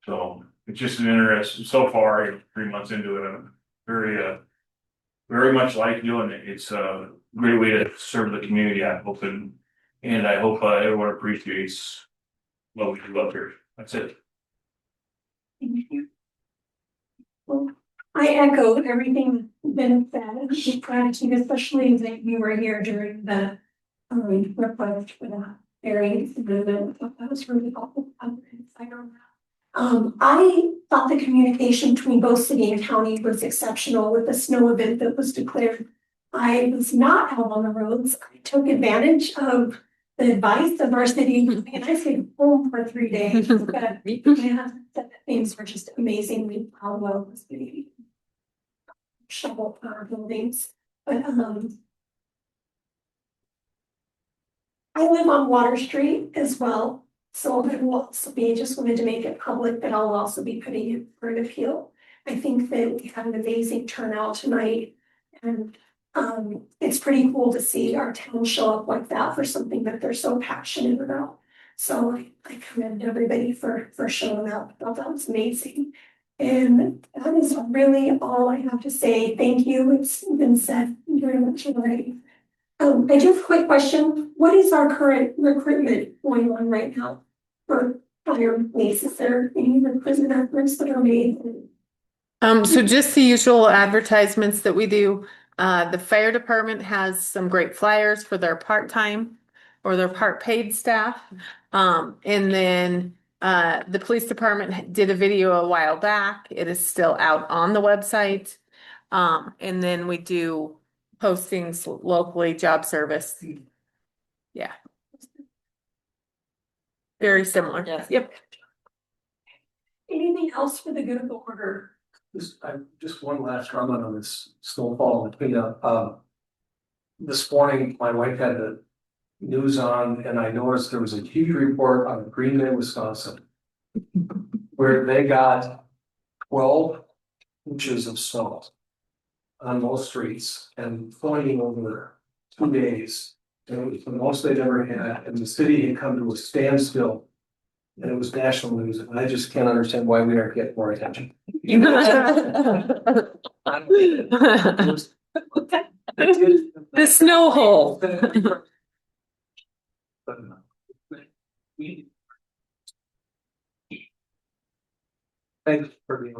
so it's just an interest so far, 3 months into it, I'm very much like doing it. It's a great way to serve the community, I hope, and I hope everyone appreciates what we do up here. That's it. Thank you. Well, I echo everything that's been said. Gratitude, especially that you were here during the request for that variance agreement. That was really helpful. I don't know. I thought the communication between both city and county was exceptional with the snow event that was declared. I was not out on the roads. I took advantage of the advice of our city and I stayed home for 3 days. But yeah, things were just amazingly how well was being shoveled our buildings. But I live on Water Street as well. So I will also be, just wanted to make it public that I'll also be putting in for an appeal. I think that we had an amazing turnout tonight. And it's pretty cool to see our town show up like that for something that they're so passionate about. So I commend everybody for showing up. I thought that was amazing. And that is really all I have to say. Thank you. It's been said very much already. I do have a quick question. What is our current recruitment going on right now for fire and police? Is there any recruitment efforts that are made? So just the usual advertisements that we do. The fire department has some great flyers for their part-time or their part-paid staff. And then the police department did a video a while back. It is still out on the website. And then we do postings locally, job service. Yeah. Very similar. Yep. Anything else for the good of the order? Just one last comment on this snowfall and cleanup. This morning, my wife had the news on and I noticed there was a huge report on Green Bay, Wisconsin, where they got 12 inches of snow on most streets and flooding over 2 days. And it was the most they'd ever had, and the city had come to a standstill. And it was national news, and I just can't understand why we aren't getting more attention. The snow hole. Thanks for being.